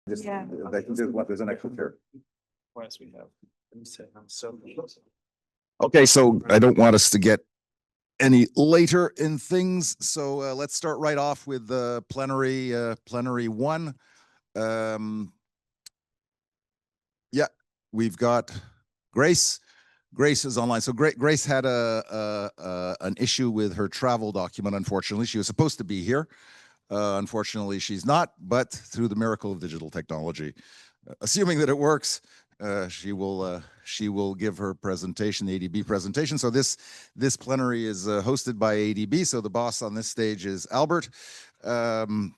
Just, Yeah. there's an extra chair. What else we have? Let me say, I'm so. Okay, so I don't want us to get any later in things. So let's start right off with the plenary one. Yeah, we've got Grace. Grace is online. So Grace had an issue with her travel document. Unfortunately, she was supposed to be here. Unfortunately, she's not. But through the miracle of digital technology, assuming that it works, she will give her presentation, the ADB presentation. So this plenary is hosted by ADB. So the boss on this stage is Albert, and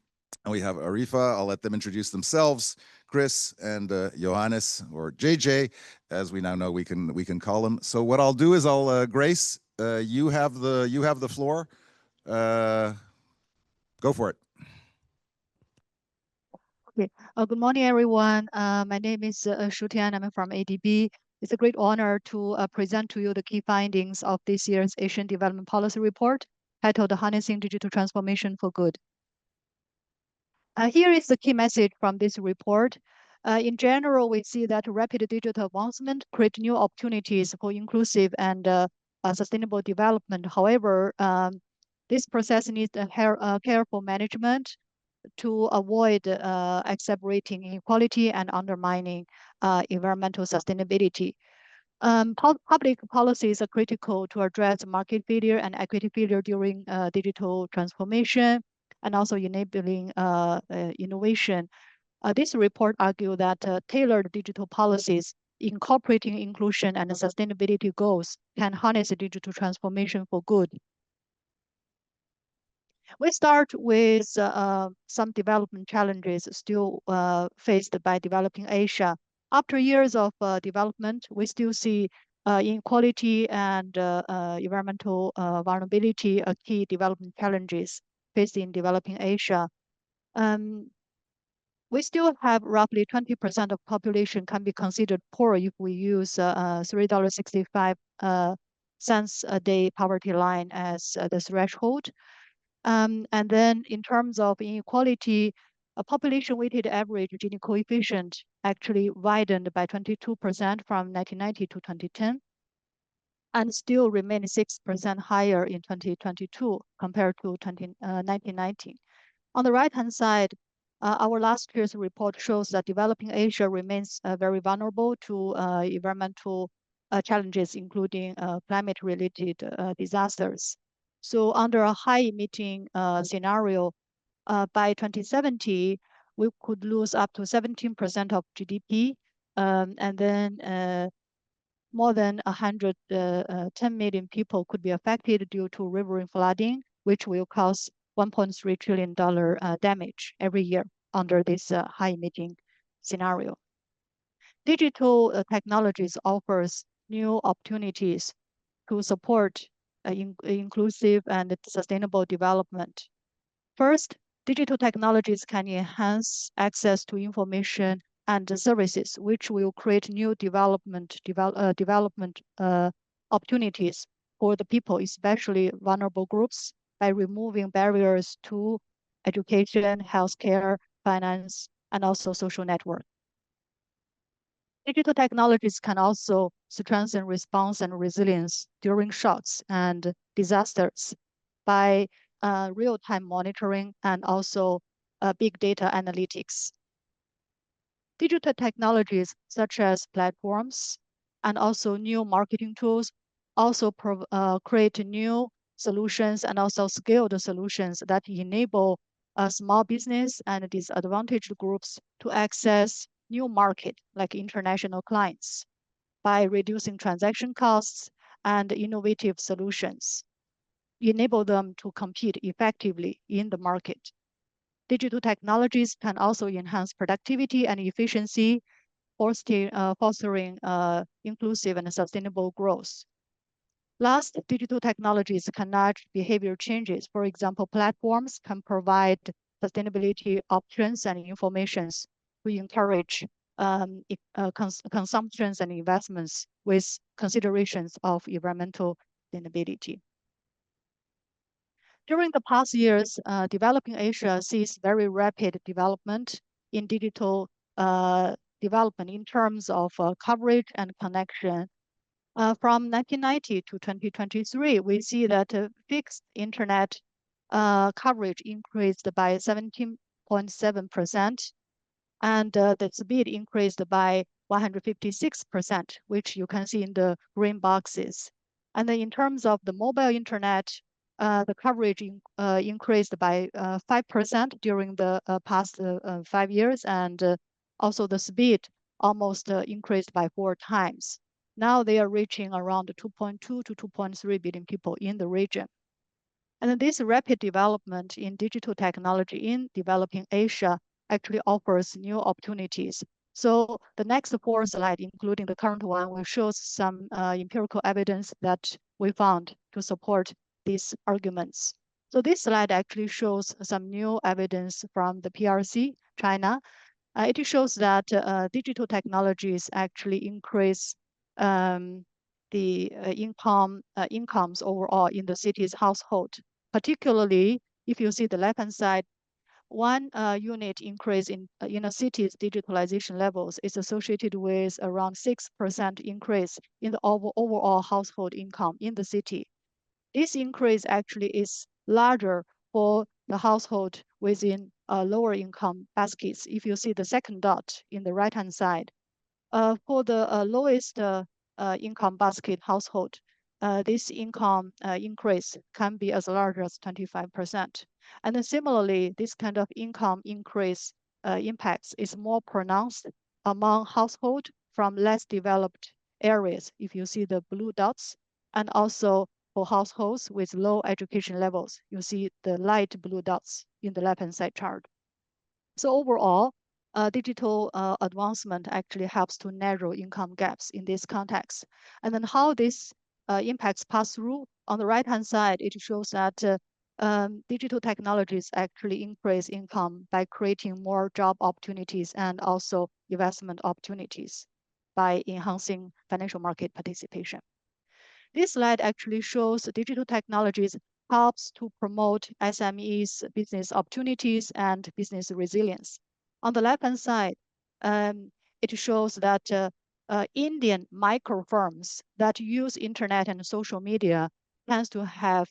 we have Arifah. I'll let them introduce themselves. Chris and Johannes, or JJ, as we now know we can call him. So what I'll do is Grace, you have the floor. Go for it. Okay. Good morning, everyone. My name is Tian. I'm from ADB. It's a great honor to present to you the key findings of this year's Asian Development Policy Report titled Harnessing Digital Transformation for Good. Here is the key message from this report. In general, we see that rapid digital advancement create new opportunities for inclusive and sustainable development. However, this process needs careful management to avoid exacerbating inequality and undermining environmental sustainability. Public policies are critical to address market failure and equity failure during digital transformation, and also enabling innovation. This report argues that tailored digital policies incorporating inclusion and sustainability goals can harness digital transformation for good. We start with some development challenges still faced by developing Asia. After years of development, we still see inequality and environmental vulnerability are key development challenges faced in developing Asia. We still have roughly 20% of population can be considered poor if we use $3.65 a day poverty line as the threshold. And then in terms of inequality, a population-weighted average Gini coefficient actually widened by 22% from 1990 to 2010, and still remained 6% higher in 2022 compared to 1990. On the right-hand side, our last year's report shows that developing Asia remains very vulnerable to environmental challenges, including climate-related disasters. So under a high-emitting scenario, by 2070, we could lose up to 17% of GDP, and then more than 110 million people could be affected due to river flooding, which will cause $1.3 trillion damage every year under this high-emitting scenario. Digital technologies offers new opportunities to support inclusive and sustainable development. First, digital technologies can enhance access to information and services, which will create new development opportunities for the people, especially vulnerable groups, by removing barriers to education, healthcare, finance, and also social network. Digital technologies can also strengthen response and resilience during shocks and disasters by real-time monitoring and also big data analytics. Digital technologies such as platforms and also new marketing tools also create new solutions and also scaled solutions that enable small business and disadvantaged groups to access new market like international clients by reducing transaction costs and innovative solutions, enable them to compete effectively in the market. Digital technologies can also enhance productivity and efficiency, fostering inclusive and sustainable growth. Last, digital technologies can nudge behavior changes. For example, platforms can provide sustainability options and informations to encourage consumptions and investments with considerations of environmental sustainability. During the past years, developing Asia sees very rapid development in digital development in terms of coverage and connection. From 1990 to 2023, we see that fixed internet coverage increased by 17.7%, and the speed increased by 156%, which you can see in the green boxes. And then in terms of the mobile internet, the coverage increased by 5% during the past 5 years, and also the speed almost increased by 4 times. Now they are reaching around 2.2 to 2.3 billion people in the region. And this rapid development in digital technology in developing Asia actually offers new opportunities. So the next 4 slides, including the current one, will show some empirical evidence that we found to support these arguments. So this slide actually shows some new evidence from the PRC, China. It shows that digital technologies actually increase the incomes overall in the city's household. Particularly, if you see the left-hand side, 1 unit increase in a city's digitalization levels is associated with around 6% increase in the overall household income in the city. This increase actually is larger for the household within lower income baskets. If you see the second dot in the right-hand side, for the lowest income basket household, this income increase can be as large as 25%. And then similarly, this kind of income increase impacts is more pronounced among households from less developed areas, if you see the blue dots, and also for households with low education levels, you see the light blue dots in the left-hand side chart. So overall, digital advancement actually helps to narrow income gaps in this context. And then how this impacts pass through, on the right-hand side, it shows that digital technologies actually increase income by creating more job opportunities and also investment opportunities by enhancing financial market participation. This slide actually shows digital technologies helps to promote SMEs business opportunities and business resilience. On the left-hand side, it shows that Indian micro firms that use internet and social media tends to have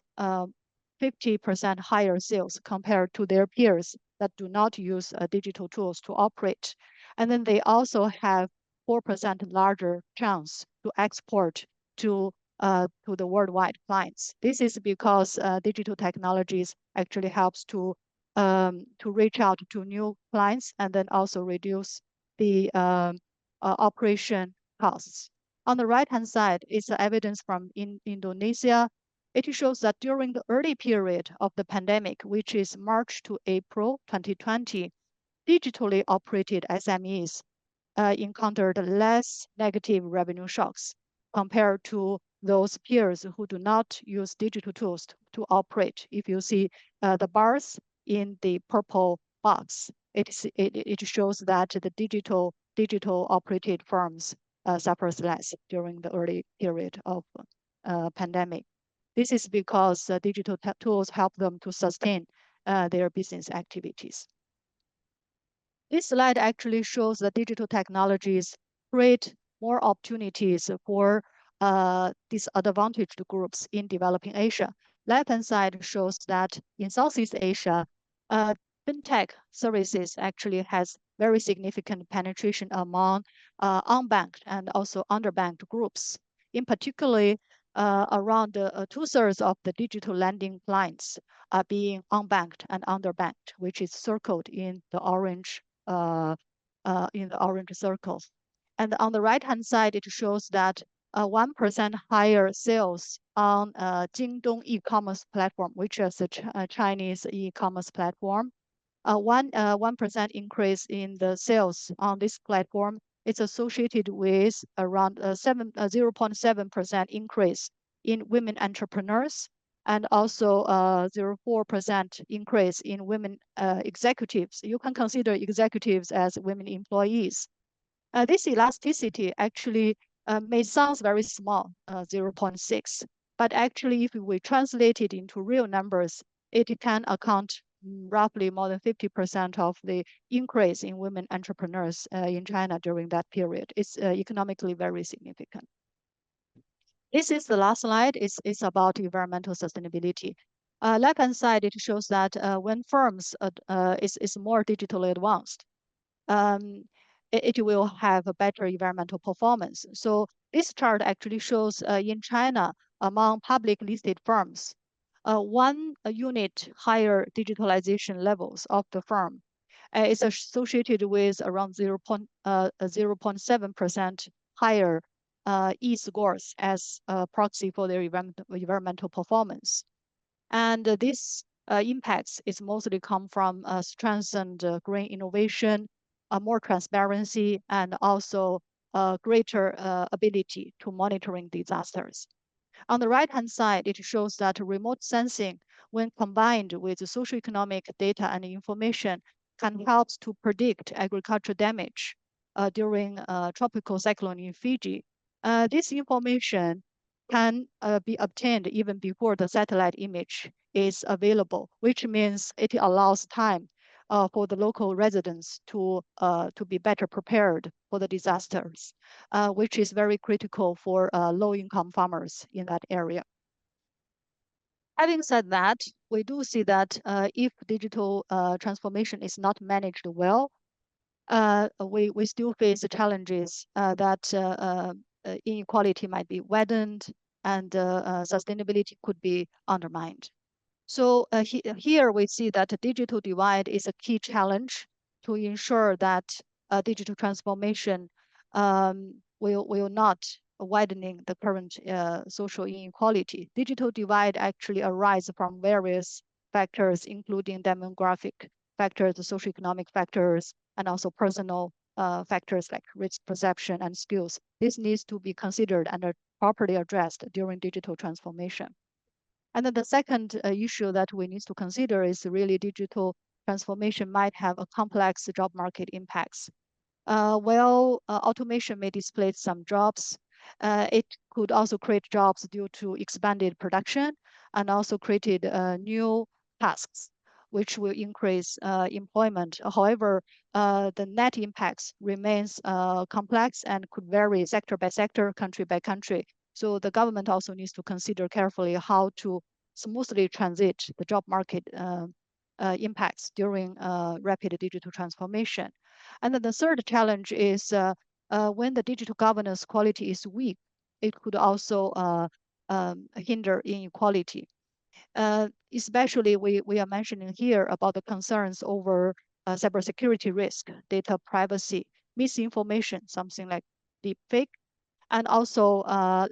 50% higher sales compared to their peers that do not use digital tools to operate. And then they also have 4% larger chance to export to the worldwide clients. This is because digital technologies actually helps to reach out to new clients and then also reduce the operation costs. On the right-hand side is evidence from Indonesia. It shows that during the early period of the pandemic, which is March to April 2020, digitally operated SMEs encountered less negative revenue shocks compared to those peers who do not use digital tools to operate. If you see the bars in the purple box, it shows that the digital operated firms suffers less during the early period of pandemic. This is because digital tools help them to sustain their business activities. This slide actually shows that digital technologies create more opportunities for disadvantaged groups in developing Asia. Left-hand side shows that in Southeast Asia, fintech services actually has very significant penetration among unbanked and also underbanked groups. In particular, around 2/3 of the digital lending clients are being unbanked and underbanked, which is circled in the orange circles. And on the right-hand side, it shows that 1% higher sales on Jingdong e-commerce platform, which is a Chinese e-commerce platform. 1% increase in the sales on this platform is associated with around 0.7% increase in women entrepreneurs and also 0.4% increase in women executives. You can consider executives as women employees. This elasticity actually may sound very small, 0.6, but actually if we translate it into real numbers, it can account roughly more than 50% of the increase in women entrepreneurs in China during that period. It's economically very significant. This is the last slide. It's about environmental sustainability. Left-hand side, it shows that when firms is more digitally advanced, it will have a better environmental performance. So this chart actually shows in China, among public listed firms, one unit higher digitalization levels of the firm is associated with around 0.7% higher E-scores as a proxy for their environmental performance. And this impacts is mostly come from strengthened green innovation, more transparency, and also greater ability to monitoring disasters. On the right-hand side, it shows that remote sensing, when combined with socioeconomic data and information, can help to predict agricultural damage during tropical cyclone in Fiji. This information can be obtained even before the satellite image is available, which means it allows time for the local residents to be better prepared for the disasters, which is very critical for low-income farmers in that area. Having said that, we do see that if digital transformation is not managed well, we still face the challenges that inequality might be widened and sustainability could be undermined. So here we see that the digital divide is a key challenge to ensure that digital transformation will not widening the current social inequality. Digital divide actually arises from various factors, including demographic factors, socioeconomic factors, and also personal factors like risk perception and skills. This needs to be considered and properly addressed during digital transformation. And then the second issue that we need to consider is really digital transformation might have a complex job market impacts. While automation may displace some jobs, it could also create jobs due to expanded production and also created new tasks, which will increase employment. However, the net impacts remains complex and could vary sector by sector, country by country. So the government also needs to consider carefully how to smoothly transit the job market impacts during rapid digital transformation. And then the third challenge is when the digital governance quality is weak, it could also hinder inequality. Especially we are mentioning here about the concerns over cybersecurity risk, data privacy, misinformation, something like deepfake, and also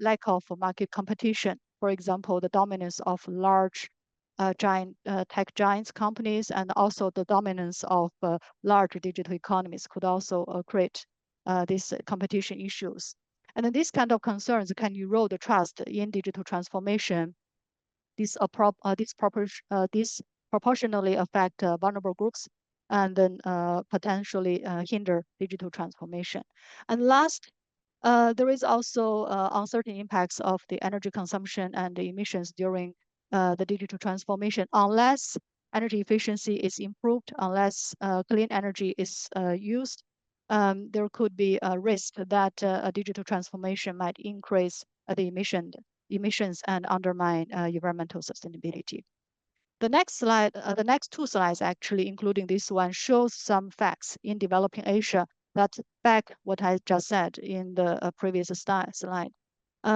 lack of market competition. For example, the dominance of large tech giants companies and also the dominance of large digital economies could also create these competition issues. And then these kind of concerns can erode the trust in digital transformation. This proportionally affect vulnerable groups and then potentially hinder digital transformation. And last, there is also uncertain impacts of the energy consumption and the emissions during the digital transformation. Unless energy efficiency is improved, unless clean energy is used, there could be a risk that a digital transformation might increase the emissions and undermine environmental sustainability. The next slide, the next two slides actually, including this one, shows some facts in developing Asia that back what I just said in the previous slide.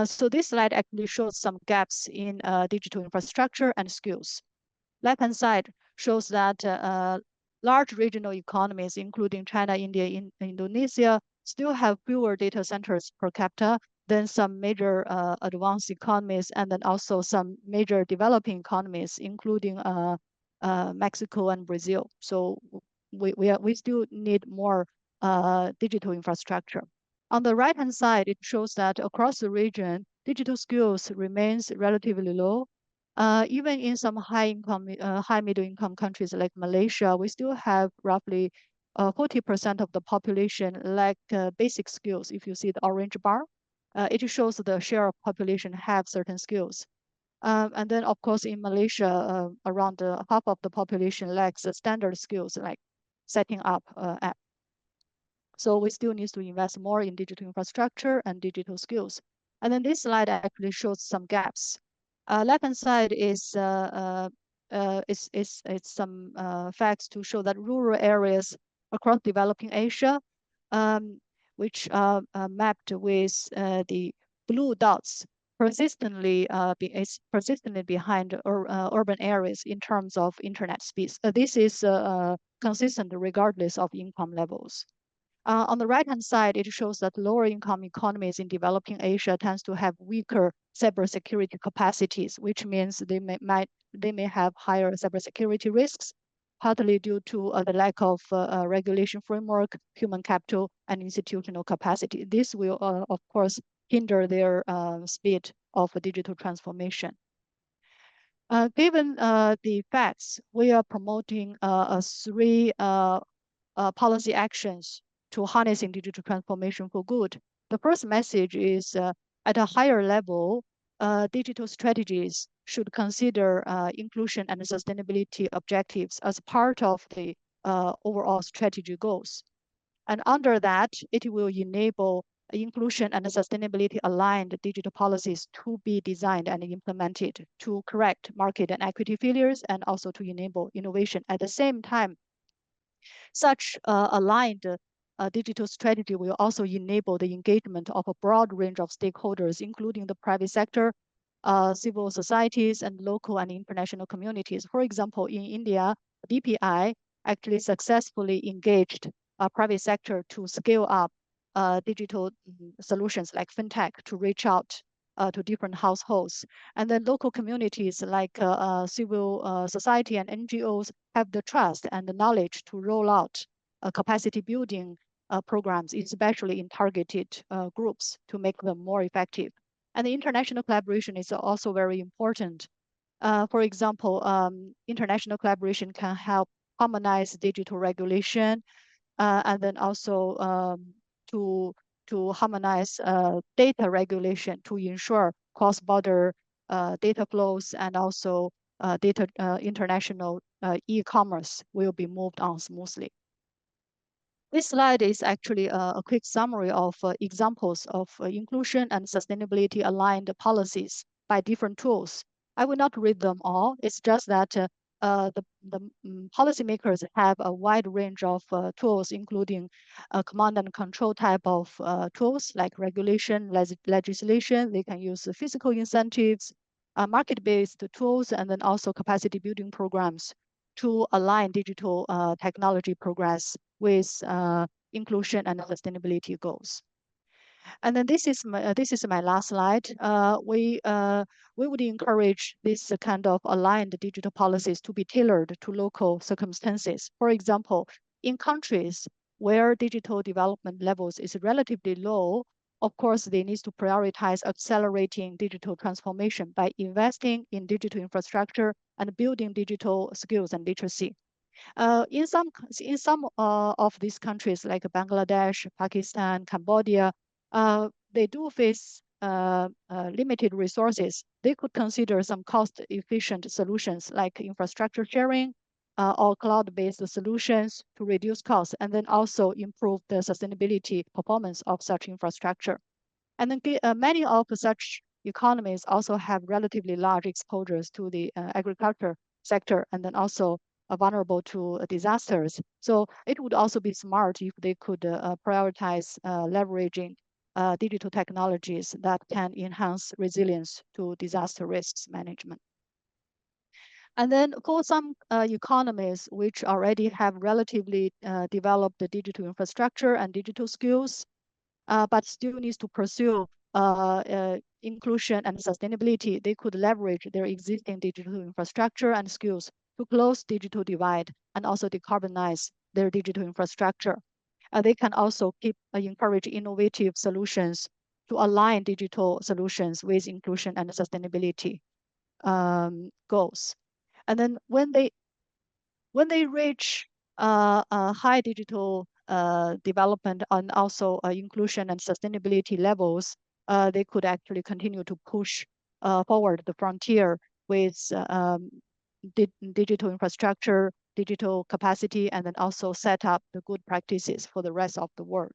So this slide actually shows some gaps in digital infrastructure and skills. Left-hand side shows that large regional economies, including China, India, Indonesia, still have fewer data centers per capita than some major advanced economies, and then also some major developing economies, including Mexico and Brazil. So we still need more digital infrastructure. On the right-hand side, it shows that across the region, digital skills remains relatively low. Even in some high middle income countries like Malaysia, we still have roughly 40% of the population lack basic skills. If you see the orange bar, it shows the share of population have certain skills. And then, of course, in Malaysia, around half of the population lacks standard skills like setting up app. So we still need to invest more in digital infrastructure and digital skills. And then this slide actually shows some gaps. Left-hand side is some facts to show that rural areas across developing Asia, which are mapped with the blue dots, persistently behind urban areas in terms of internet speeds. This is consistent regardless of income levels. On the right-hand side, it shows that lower income economies in developing Asia tends to have weaker cybersecurity capacities, which means they may have higher cybersecurity risks, partly due to the lack of regulation framework, human capital, and institutional capacity. This will, of course, hinder their speed of digital transformation. Given the facts, we are promoting three policy actions to harnessing digital transformation for good. The first message is at a higher level, digital strategies should consider inclusion and sustainability objectives as part of the overall strategy goals. And under that, it will enable inclusion and sustainability aligned digital policies to be designed and implemented to correct market and equity failures and also to enable innovation. At the same time, such aligned digital strategy will also enable the engagement of a broad range of stakeholders, including the private sector, civil societies, and local and international communities. For example, in India, DPI actually successfully engaged private sector to scale up digital solutions like fintech to reach out to different households. And then local communities like civil society and NGOs have the trust and the knowledge to roll out capacity building programs, especially in targeted groups to make them more effective. And the international collaboration is also very important. For example, international collaboration can help harmonize digital regulation and then also to harmonize data regulation to ensure cross-border data flows and also international e-commerce will be moved on smoothly. This slide is actually a quick summary of examples of inclusion and sustainability aligned policies by different tools. I will not read them all. It's just that the policymakers have a wide range of tools, including command and control type of tools like regulation, legislation. They can use physical incentives, market-based tools, and then also capacity building programs to align digital technology progress with inclusion and sustainability goals. And then this is my last slide. We would encourage this kind of aligned digital policies to be tailored to local circumstances. For example, in countries where digital development levels is relatively low, of course, they need to prioritize accelerating digital transformation by investing in digital infrastructure and building digital skills and literacy. In some of these countries like Bangladesh, Pakistan, Cambodia, they do face limited resources. They could consider some cost-efficient solutions like infrastructure sharing or cloud-based solutions to reduce costs and then also improve the sustainability performance of such infrastructure. And then many of such economies also have relatively large exposures to the agriculture sector and then also vulnerable to disasters. So it would also be smart if they could prioritize leveraging digital technologies that can enhance resilience to disaster risks management. And then for some economies which already have relatively developed digital infrastructure and digital skills, but still needs to pursue inclusion and sustainability, they could leverage their existing digital infrastructure and skills to close digital divide and also decarbonize their digital infrastructure. They can also encourage innovative solutions to align digital solutions with inclusion and sustainability goals. And then when they reach a high digital development and also inclusion and sustainability levels, they could actually continue to push forward the frontier with digital infrastructure, digital capacity, and then also set up the good practices for the rest of the world.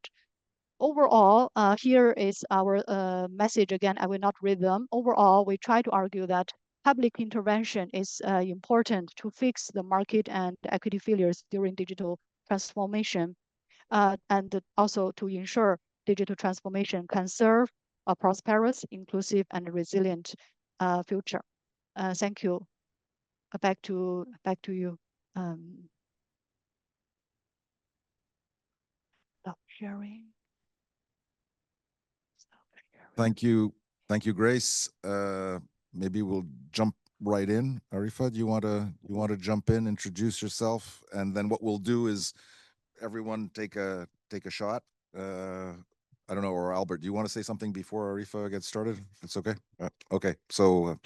Overall, here is our message again. I will not read them. Overall, we try to argue that public intervention is important to fix the market and equity failures during digital transformation, and also to ensure digital transformation can serve a prosperous, inclusive, and resilient future. Thank you. Back to you. Stop sharing. Thank you, Grace. Maybe we'll jump right in. Arifah, do you want to jump in, introduce yourself, and then what we'll do is everyone take a shot. I don't know, or Albert, do you want to say something before Arifah gets started? It's okay. Okay, so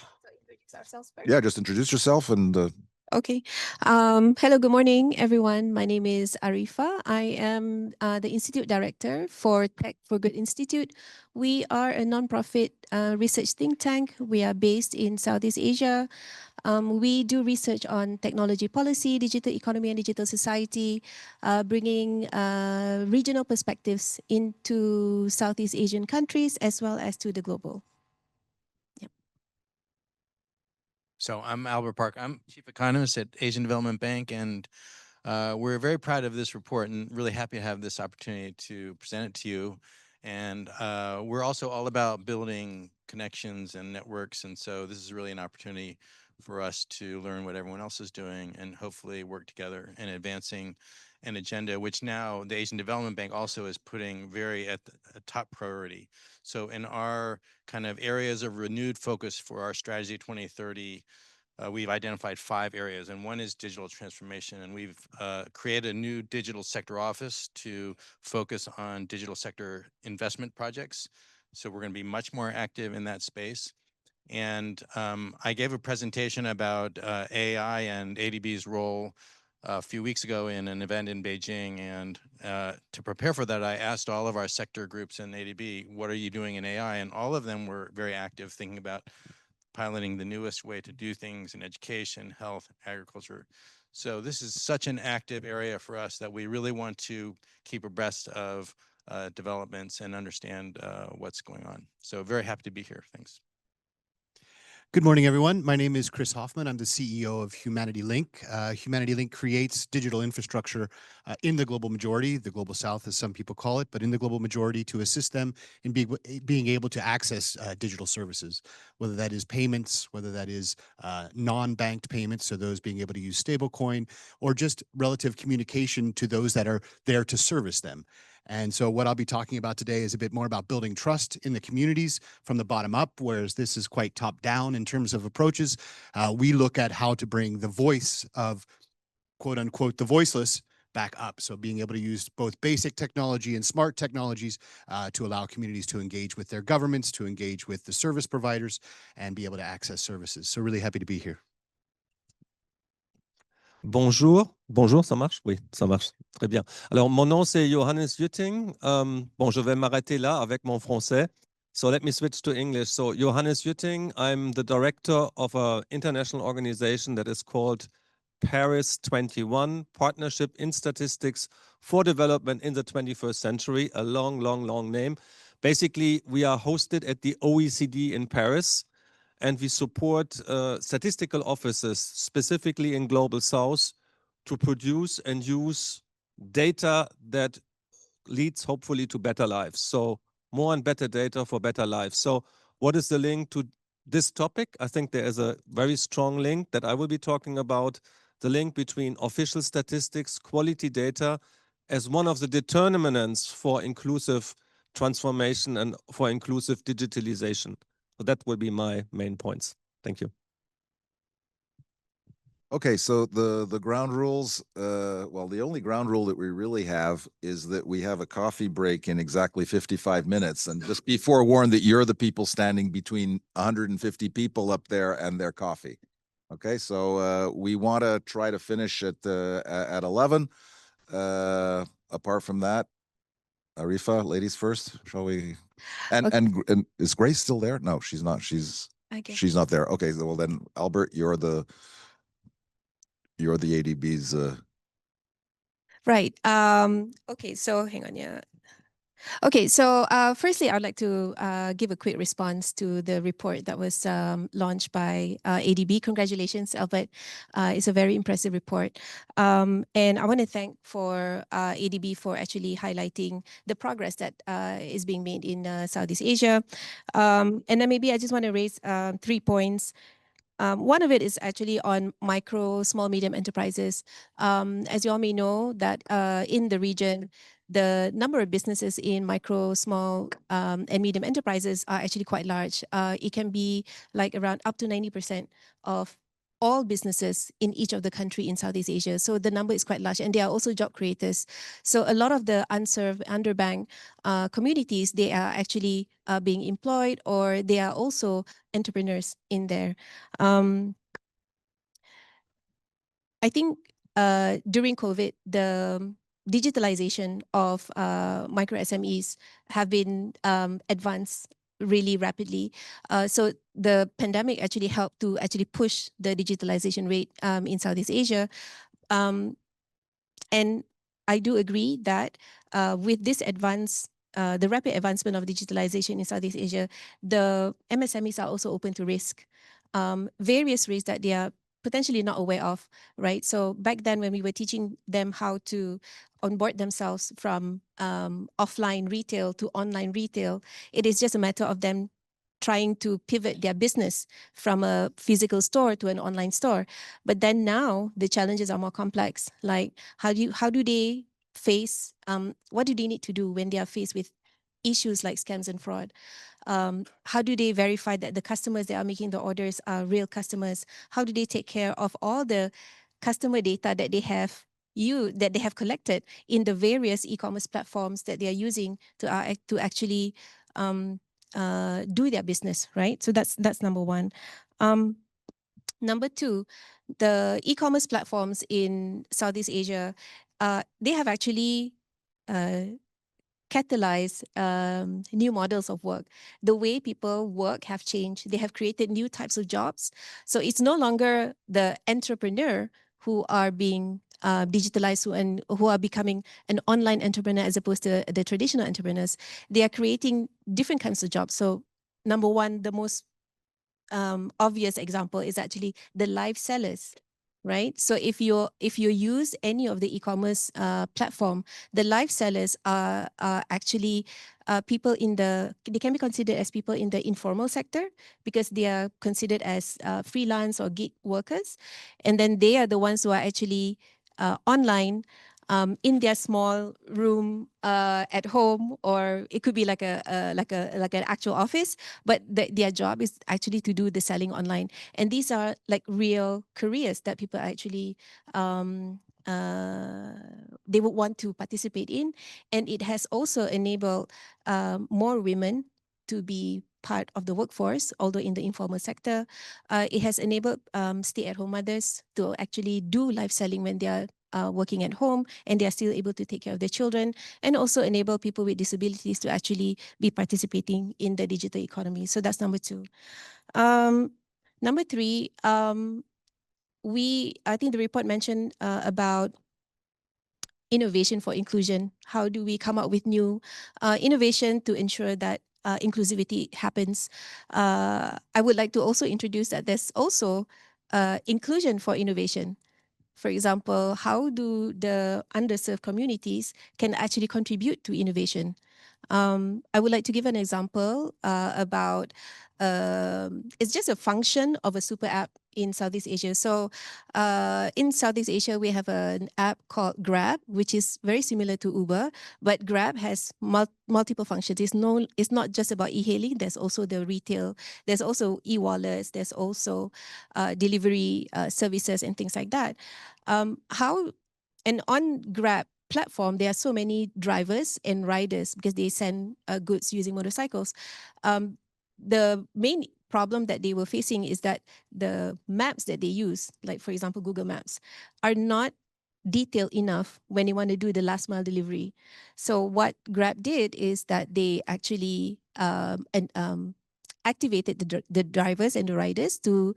yeah, just introduce yourself and. Okay. Hello, good morning, everyone. My name is Arifah. I am the Institute Director for Tech for Good Institute. We are a nonprofit research think tank. We are based in Southeast Asia. We do research on technology policy, digital economy, and digital society, bringing regional perspectives into Southeast Asian countries as well as to the global. So I'm Albert Park. I'm Chief Economist at Asian Development Bank, and we're very proud of this report and really happy to have this opportunity to present it to you. And we're also all about building connections and networks, and so this is really an opportunity for us to learn what everyone else is doing and hopefully work together in advancing an agenda, which now the Asian Development Bank also is putting very at the top priority. So in our kind of areas of renewed focus for our strategy 2030, we've identified 5 areas, and one is digital transformation, and we've created a new digital sector office to focus on digital sector investment projects. So we're going to be much more active in that space. And I gave a presentation about AI and ADB's role a few weeks ago in an event in Beijing, and to prepare for that, I asked all of our sector groups in ADB, what are you doing in AI? And all of them were very active, thinking about piloting the newest way to do things in education, health, agriculture. So this is such an active area for us that we really want to keep abreast of developments and understand what's going on. So very happy to be here. Thanks. Good morning, everyone. My name is Chris Hoffman. I'm the CEO of Humanity Link. Humanity Link creates digital infrastructure in the global majority, the global south, as some people call it, but in the global majority to assist them in being able to access digital services, whether that is payments, whether that is non-banked payments, so those being able to use stablecoin, or just relative communication to those that are there to service them. And so what I'll be talking about today is a bit more about building trust in the communities from the bottom up, whereas this is quite top down in terms of approaches. We look at how to bring the voice of, quote unquote, the voiceless back up. So being able to use both basic technology and smart technologies to allow communities to engage with their governments, to engage with the service providers, and be able to access services. So really happy to be here. Bonjour, ça marche? Oui, ça marche, très bien. Alors, mon nom c'est Johannes Jutting. Bon, je vais m'arrêter là avec mon français. So let me switch to English. So Johannes Jutting, I'm the director of an international organization that is called Paris 21, Partnership in Statistics for Development in the 21st Century, a long, long, long name. Basically, we are hosted at the OECD in Paris, and we support statistical offices, specifically in Global South, to produce and use data that leads hopefully to better lives. So more and better data for better lives. So what is the link to this topic? I think there is a very strong link that I will be talking about, the link between official statistics, quality data, as one of the determinants for inclusive transformation and for inclusive digitalization. So that will be my main points. Thank you. Okay, so the ground rules, well, the only ground rule that we really have is that we have a coffee break in exactly 55 minutes. And just be forewarned that you're the people standing between 150 people up there and their coffee. Okay, so we want to try to finish at 11. Apart from that, Arifah, ladies first, shall we? And is Grace still there? No, she's not. She's I guess. She's not there. Okay, well then, Albert, you're the ADB's. Right. Okay, so hang on, yeah. Okay, so firstly, I'd like to give a quick response to the report that was launched by ADB. Congratulations, Albert. It's a very impressive report. And I want to thank for ADB for actually highlighting the progress that is being made in Southeast Asia. And then maybe I just want to raise 3 points. One of it is actually on micro, small, medium enterprises. As you all may know, that in the region, the number of businesses in micro, small, and medium enterprises are actually quite large. It can be like around up to 90% of all businesses in each of the country in Southeast Asia. So the number is quite large, and they are also job creators. So a lot of the unserved, underbanked communities, they are actually being employed, or they are also entrepreneurs in there. I think during COVID, the digitalization of micro SMEs have been advanced really rapidly. So the pandemic actually helped to actually push the digitalization rate in Southeast Asia. And I do agree that with this the rapid advancement of digitalization in Southeast Asia, the MSMEs are also open to risk, various risks that they are potentially not aware of, right? So back then when we were teaching them how to onboard themselves from offline retail to online retail, it is just a matter of them trying to pivot their business from a physical store to an online store. But then now the challenges are more complex. Like how do they face, what do they need to do when they are faced with issues like scams and fraud? How do they verify that the customers that are making the orders are real customers? How do they take care of all the customer data that they have collected in the various e-commerce platforms that they are using to actually do their business, right? So that's number one. Number two, the e-commerce platforms in Southeast Asia, they have actually catalyze new models of work. The way people work have changed. They have created new types of jobs. So it's no longer the entrepreneur who are being digitalized and who are becoming an online entrepreneur as opposed to the traditional entrepreneurs. They are creating different kinds of jobs. So number one, the most obvious example is actually the live sellers, right? So if you use any of the e-commerce platform, the live sellers are actually people they can be considered as people in the informal sector because they are considered as freelance or gig workers, and then they are the ones who are actually online in their small room at home, or it could be like an actual office, but their job is actually to do the selling online. And these are like real careers that people actually they would want to participate in, and it has also enabled more women to be part of the workforce, although in the informal sector. It has enabled stay-at-home mothers to actually do live selling when they are working at home, and they are still able to take care of their children, and also enable people with disabilities to actually be participating in the digital economy. So that's number two. Number three, I think the report mentioned about innovation for inclusion. How do we come up with new innovation to ensure that inclusivity happens? I would like to also introduce that there's also inclusion for innovation. For example, how do the underserved communities can actually contribute to innovation? I would like to give an example about it's just a function of a super app in Southeast Asia. So in Southeast Asia, we have an app called Grab, which is very similar to Uber, but Grab has multiple functions. It's not just about e-hailing. There's also the retail. There's also e-wallets. There's also delivery services and things like that. And on Grab platform, there are so many drivers and riders because they send goods using motorcycles. The main problem that they were facing is that the maps that they use, like for example, Google Maps, are not detailed enough when they want to do the last mile delivery. So what Grab did is that they actually activated the drivers and the riders to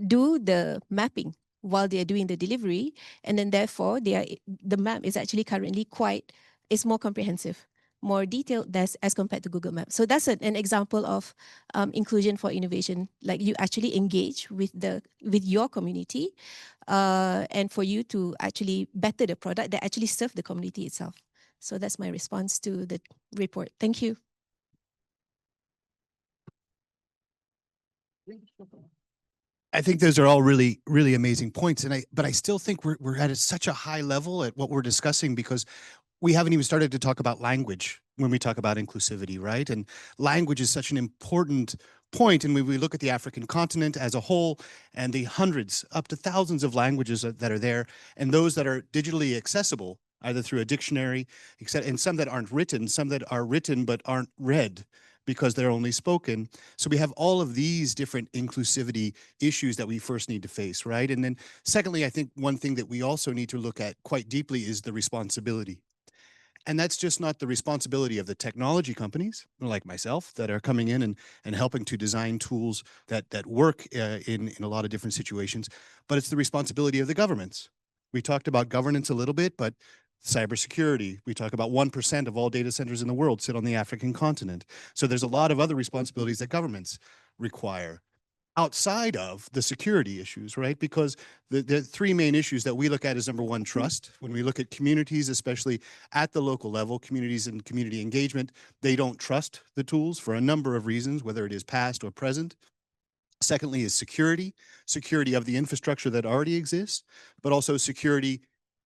do the mapping while they are doing the delivery, and then therefore the map is actually currently is more comprehensive, more detailed as compared to Google Maps. So that's an example of inclusion for innovation. Like you actually engage with your community, and for you to actually better the product that actually serve the community itself. So that's my response to the report. Thank you. I think those are all really, really amazing points. But I still think we're at such a high level at what we're discussing, because we haven't even started to talk about language when we talk about inclusivity, right? And language is such an important point. And when we look at the African continent as a whole, and the hundreds, up to thousands of languages that are there, and those that are digitally accessible, either through a dictionary, and some that aren't written, some that are written but aren't read because they're only spoken. So we have all of these different inclusivity issues that we first need to face, right? And then secondly, I think one thing that we also need to look at quite deeply is the responsibility. And that's just not the responsibility of the technology companies like myself that are coming in and helping to design tools that work in a lot of different situations, but it's the responsibility of the governments. We talked about governance a little bit, but cybersecurity, we talk about 1% of all data centers in the world sit on the African continent. So there's a lot of other responsibilities that governments require outside of the security issues, right? Because the three main issues that we look at is number one, trust. When we look at communities, especially at the local level, communities and community engagement, they don't trust the tools for a number of reasons, whether it is past or present. Secondly is security of the infrastructure that already exists, but also security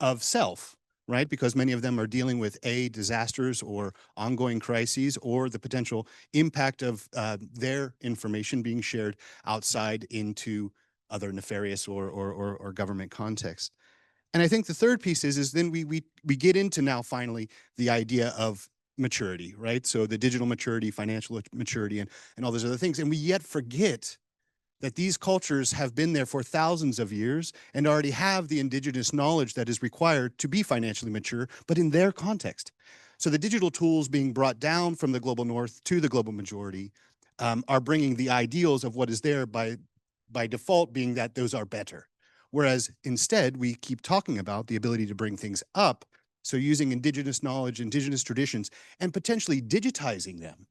of self, right? Because many of them are dealing with disasters or ongoing crises, or the potential impact of their information being shared outside into other nefarious or government contexts. And I think the third piece is then we get into now finally the idea of maturity, right? So the digital maturity, financial maturity, and all those other things. And we yet forget that these cultures have been there for thousands of years and already have the indigenous knowledge that is required to be financially mature, but in their context. So the digital tools being brought down from the global north to the global majority are bringing the ideals of what is there by default being that those are better. Whereas instead, we keep talking about the ability to bring things up. So using indigenous knowledge, indigenous traditions, and potentially digitizing them,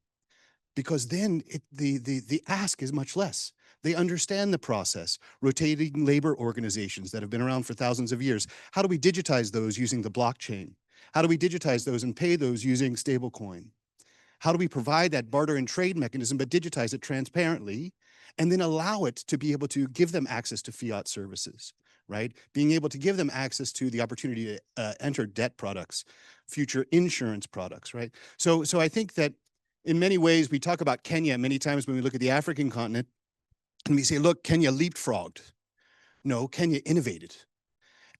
because then the ask is much less. They understand the process. Rotating labor organizations that have been around for thousands of years. How do we digitize those using the blockchain? How do we digitize those and pay those using stablecoin? How do we provide that barter and trade mechanism, but digitize it transparently, and then allow it to be able to give them access to fiat services, right? Being able to give them access to the opportunity to enter debt products, future insurance products, right? So I think that in many ways, we talk about Kenya many times when we look at the African continent, and we say, look, Kenya leapfrogged. No, Kenya innovated.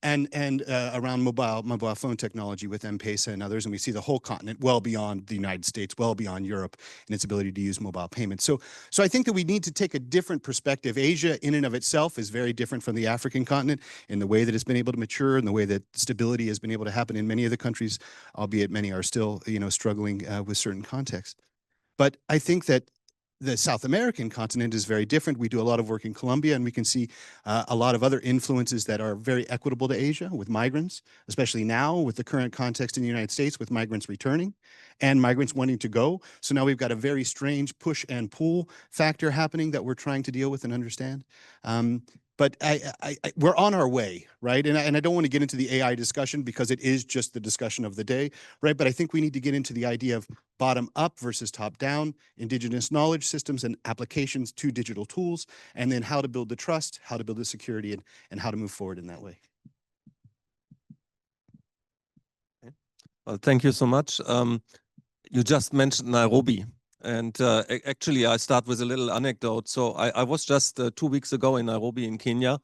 And around mobile phone technology with M-Pesa and others, and we see the whole continent well beyond the United States, well beyond Europe, and its ability to use mobile payments. So I think that we need to take a different perspective. Asia in and of itself is very different from the African continent in the way that it's been able to mature, and the way that stability has been able to happen in many of the countries, albeit many are still, struggling with certain contexts. But I think that the South American continent is very different. We do a lot of work in Colombia, and we can see a lot of other influences that are very equitable to Asia with migrants, especially now with the current context in the United States with migrants returning and migrants wanting to go. So now we've got a very strange push and pull factor happening that we're trying to deal with and understand. But we're on our way, right? And I don't want to get into the AI discussion because it is just the discussion of the day, right? But I think we need to get into the idea of bottom up versus top down, indigenous knowledge systems and applications to digital tools, and then how to build the trust, how to build the security, and how to move forward in that way. Well, thank you so much. You just mentioned Nairobi. And actually, I start with a little anecdote. So I was just 2 weeks ago in Nairobi in Kenya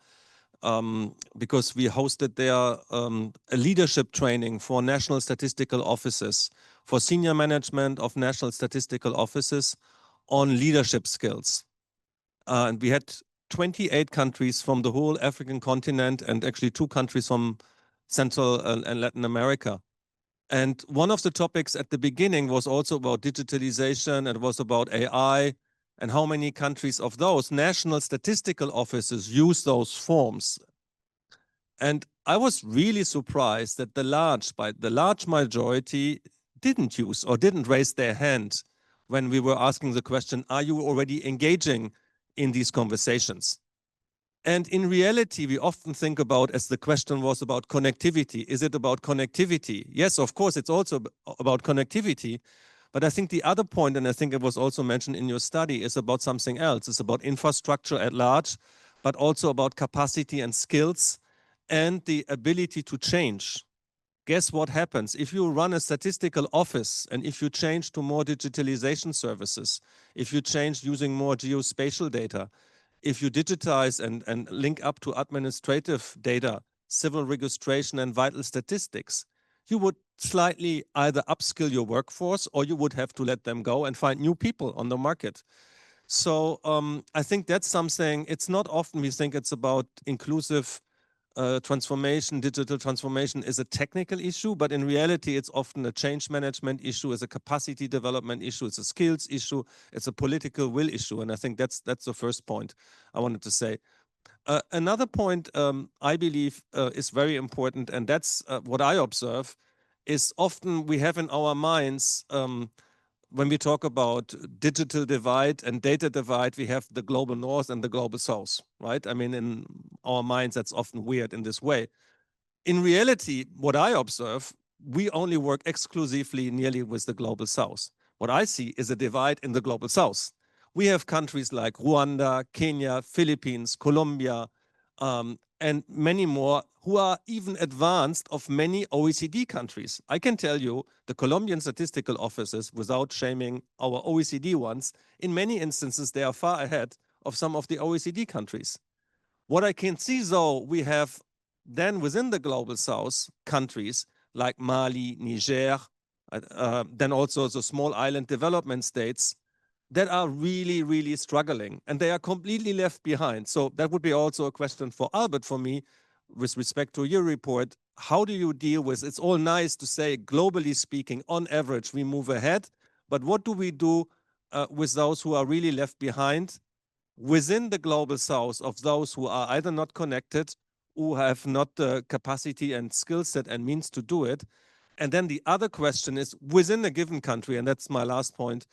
because we hosted there a leadership training for national statistical offices, for senior management of national statistical offices on leadership skills. And we had 28 countries from the whole African continent and actually 2 countries from Central and Latin America. And one of the topics at the beginning was also about digitalization. It was about AI. and how many countries of those national statistical offices use those forms. And I was really surprised that the large majority didn't use or didn't raise their hand when we were asking the question, are you already engaging in these conversations? And in reality, we often think about, as the question was about connectivity, is it about connectivity? Yes, of course, it's also about connectivity. But I think the other point, and I think it was also mentioned in your study, is about something else. It's about infrastructure at large, but also about capacity and skills and the ability to change. Guess what happens? If you run a statistical office and if you change to more digitalization services, if you change using more geospatial data, if you digitize and link up to administrative data, civil registration and vital statistics, you would slightly either upskill your workforce or you would have to let them go and find new people on the market. So I think that's something, it's not often we think it's about inclusive transformation, digital transformation is a technical issue, but in reality, it's often a change management issue, it's a capacity development issue, it's a skills issue, it's a political will issue. And I think that's the first point I wanted to say. Another point I believe is very important, and that's what I observe, is often we have in our minds, when we talk about digital divide and data divide, we have the global north and the global south, right? I mean, in our minds, that's often weird in this way. In reality, what I observe, we only work exclusively nearly with the global south. What I see is a divide in the global south. We have countries like Rwanda, Kenya, Philippines, Colombia, and many more who are even advanced of many OECD countries. I can tell you the Colombian statistical offices, without shaming our OECD ones, in many instances, they are far ahead of some of the OECD countries. What I can see, though, we have then within the global south countries like Mali, Niger, then also the small island development states that are really, really struggling, and they are completely left behind. So that would be also a question for Albert, for me, with respect to your report. How do you deal with, it's all nice to say, globally speaking, on average, we move ahead, but what do we do with those who are really left behind within the global south, of those who are either not connected, who have not the capacity and skill set and means to do it? And then the other question is, within a given country, and that's my last point,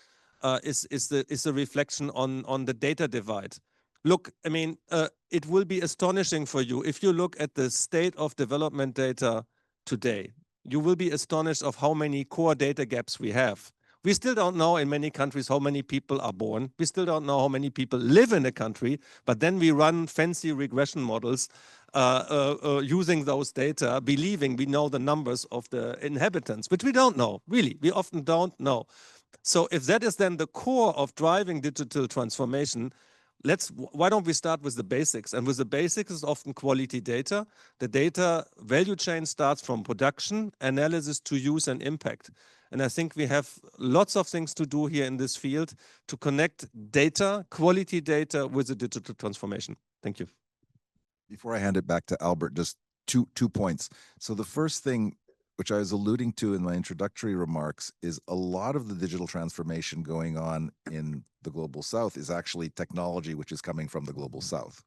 is the reflection on the data divide. Look, I mean, it will be astonishing for you if you look at the state of development data today. You will be astonished of how many core data gaps we have. We still don't know in many countries how many people are born. We still don't know how many people live in a country, but then we run fancy regression models using those data, believing we know the numbers of the inhabitants, which we don't know, really. We often don't know. So if that is then the core of driving digital transformation, why don't we start with the basics? And with the basics is often quality data. The data value chain starts from production, analysis to use and impact. And I think we have lots of things to do here in this field to connect data, quality data, with the digital transformation. Thank you. Before I hand it back to Albert, just two points. So the first thing, which I was alluding to in my introductory remarks, is a lot of the digital transformation going on in the global south is actually technology which is coming from the global south.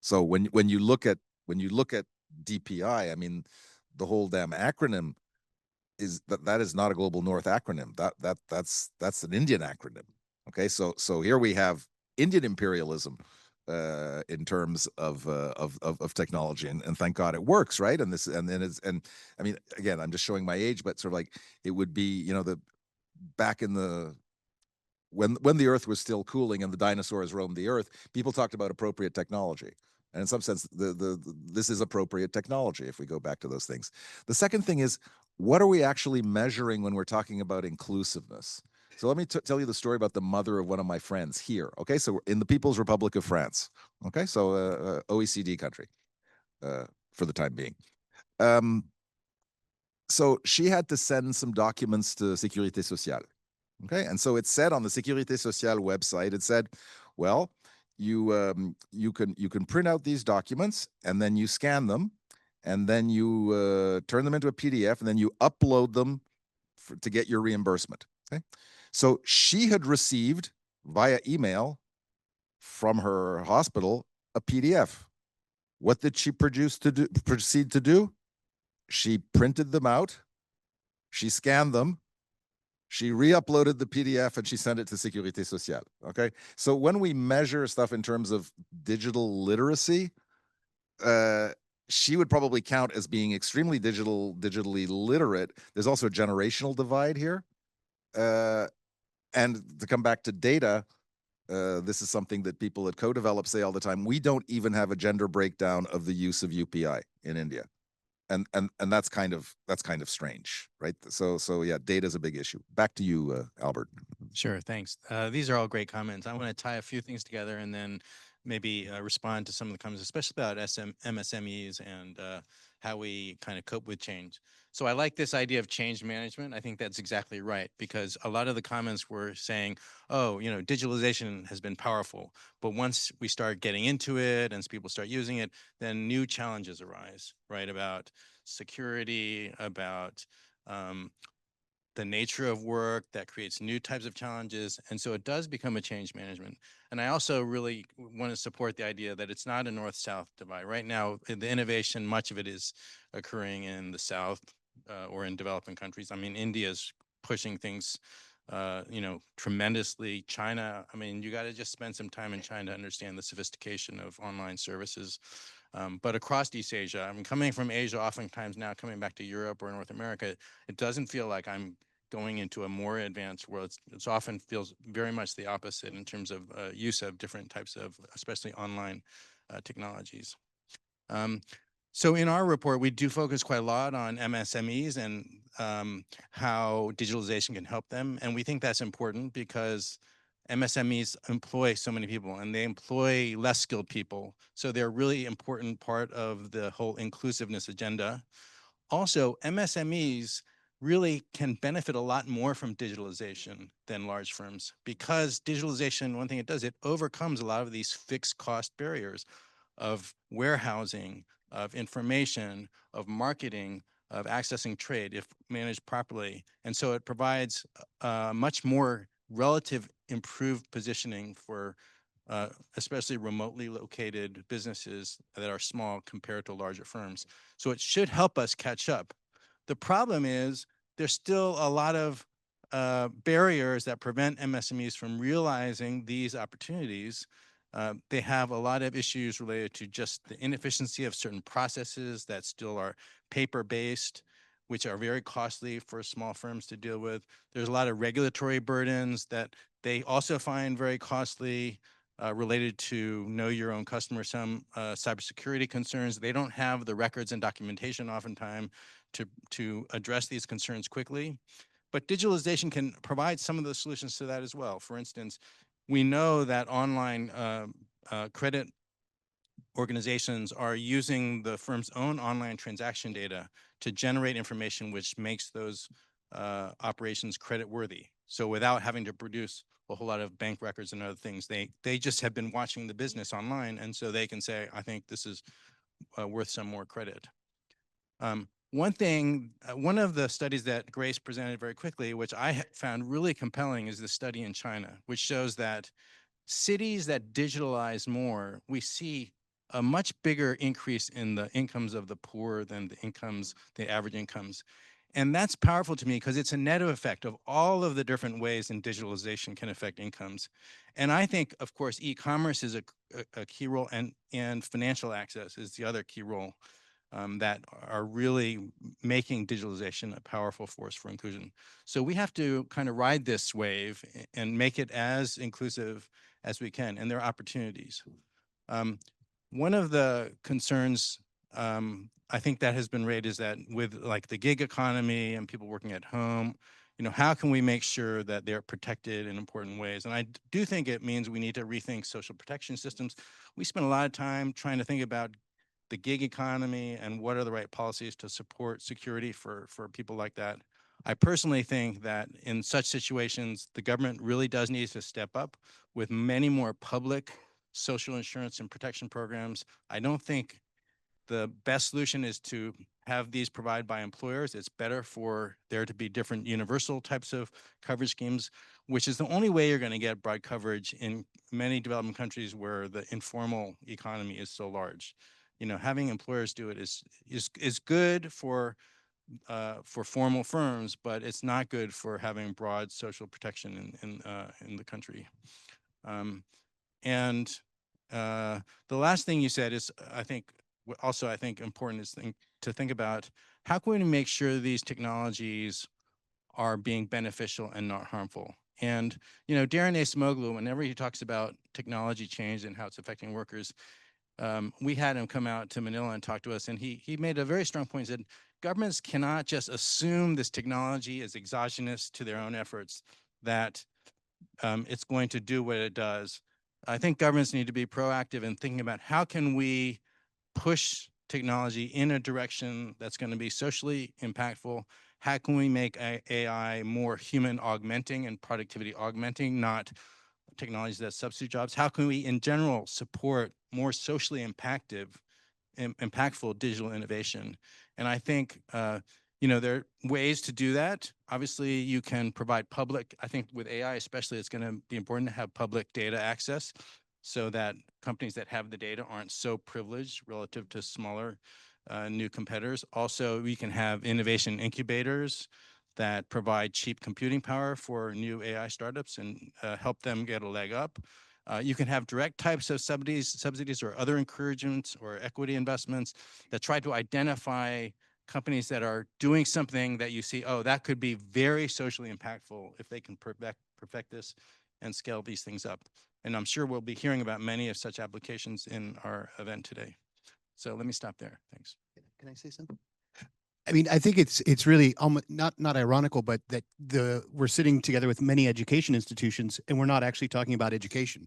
So when you look at DPI, I mean, the whole damn acronym is that is not a global north acronym. That's an Indian acronym. Okay, so here we have Indian imperialism in terms of technology, and thank God it works, right? And I mean, again, I'm just showing my age, but sort of like it would be, you know, back in the when the earth was still cooling and the dinosaurs roamed the earth, people talked about appropriate technology. And in some sense, this is appropriate technology if we go back to those things. The second thing is, what are we actually measuring when we're talking about inclusiveness? So let me tell you the story about the mother of one of my friends here. Okay, so we're in the People's Republic of France. Okay, so OECD country for the time being. So she had to send some documents to Sécurité Sociale. Okay, and so it said on the Sécurité Sociale website, it said, well, you can print out these documents and then you scan them and then you turn them into a PDF and then you upload them to get your reimbursement. Okay, so she had received via email from her hospital a PDF. What did she proceed to do? She printed them out, she scanned them, she re-uploaded the PDF, and she sent it to Sécurité Sociale. Okay, so when we measure stuff in terms of digital literacy, she would probably count as being extremely digitally literate. There's also a generational divide here. And to come back to data, this is something that people at Co-Develop say all the time. We don't even have a gender breakdown of the use of UPI in India. And that's kind of strange, right? So yeah, data is a big issue. Back to you, Albert. Sure, thanks. These are all great comments. I want to tie a few things together and then maybe respond to some of the comments, especially about MSMEs and how we kind of cope with change. So I like this idea of change management. I think that's exactly right, because a lot of the comments were saying, oh, you know, digitalization has been powerful, but once we start getting into it and people start using it, then new challenges arise, right? About security, about the nature of work that creates new types of challenges. And so it does become a change management. And I also really want to support the idea that it's not a north-south divide. Right now, the innovation, much of it is occurring in the South or in developing countries. I mean, India's pushing things, you know, tremendously. China, I mean, you got to just spend some time in China to understand the sophistication of online services. But across East Asia, I mean, coming from Asia, oftentimes now coming back to Europe or North America, it doesn't feel like I'm going into a more advanced world. It often feels very much the opposite in terms of use of different types of, especially online technologies. So in our report, we do focus quite a lot on MSMEs and how digitalization can help them. And we think that's important because MSMEs employ so many people and they employ less skilled people. So they're a really important part of the whole inclusiveness agenda. Also, MSMEs really can benefit a lot more from digitalization than large firms, because digitalization, one thing it does, it overcomes a lot of these fixed cost barriers of warehousing, of information, of marketing, of accessing trade if managed properly. And so it provides much more relative improved positioning for especially remotely located businesses that are small compared to larger firms. So it should help us catch up. The problem is there's still a lot of barriers that prevent MSMEs from realizing these opportunities. They have a lot of issues related to just the inefficiency of certain processes that still are paper-based, which are very costly for small firms to deal with. There's a lot of regulatory burdens that they also find very costly, related to know your own customer, some cybersecurity concerns. They don't have the records and documentation oftentimes to address these concerns quickly. But digitalization can provide some of the solutions to that as well. For instance, we know that online credit organizations are using the firm's own online transaction data to generate information which makes those operations credit worthy. So without having to produce a whole lot of bank records and other things, they just have been watching the business online, and so they can say, I think this is worth some more credit. One thing, one of the studies that Grace presented very quickly, which I found really compelling, is the study in China, which shows that cities that digitalize more, we see a much bigger increase in the incomes of the poor than the average incomes. And that's powerful to me because it's a net effect of all of the different ways in digitalization can affect incomes. And I think, of course, e-commerce is a key role, and financial access is the other key role that are really making digitalization a powerful force for inclusion. So we have to kind of ride this wave and make it as inclusive as we can, and there are opportunities. One of the concerns I think that has been raised is that with like the gig economy and people working at home, you know, how can we make sure that they're protected in important ways? And I do think it means we need to rethink social protection systems. We spend a lot of time trying to think about the gig economy and what are the right policies to support security for people like that. I personally think that in such situations, the government really does need to step up with many more public social insurance and protection programs. I don't think the best solution is to have these provided by employers. It's better for there to be different universal types of coverage schemes, which is the only way you're going to get broad coverage in many developing countries where the informal economy is so large. You know, having employers do it is good for formal firms, but it's not good for having broad social protection in the country. And the last thing you said is, I think, also I think important is to think about how can we make sure these technologies are being beneficial and not harmful. And you know, Darren Acemoglu, whenever he talks about technology change and how it's affecting workers, we had him come out to Manila and talk to us, and he made a very strong point. He said governments cannot just assume this technology is exogenous to their own efforts, that it's going to do what it does. I think governments need to be proactive in thinking about how can we push technology in a direction that's going to be socially impactful. How can we make AI more human augmenting and productivity augmenting, not technologies that substitute jobs? How can we, in general, support more socially impactful digital innovation? And I think, you know, there are ways to do that. Obviously, you can provide public, I think with AI especially, it's going to be important to have public data access so that companies that have the data aren't so privileged relative to smaller new competitors. Also, we can have innovation incubators that provide cheap computing power for new AI startups and help them get a leg up. You can have direct types of subsidies or other encouragements or equity investments that try to identify companies that are doing something that you see, oh, that could be very socially impactful if they can perfect this and scale these things up. And I'm sure we'll be hearing about many of such applications in our event today. So let me stop there. Thanks. Can I say something? I mean, I think it's really not ironical, but that we're sitting together with many education institutions and we're not actually talking about education.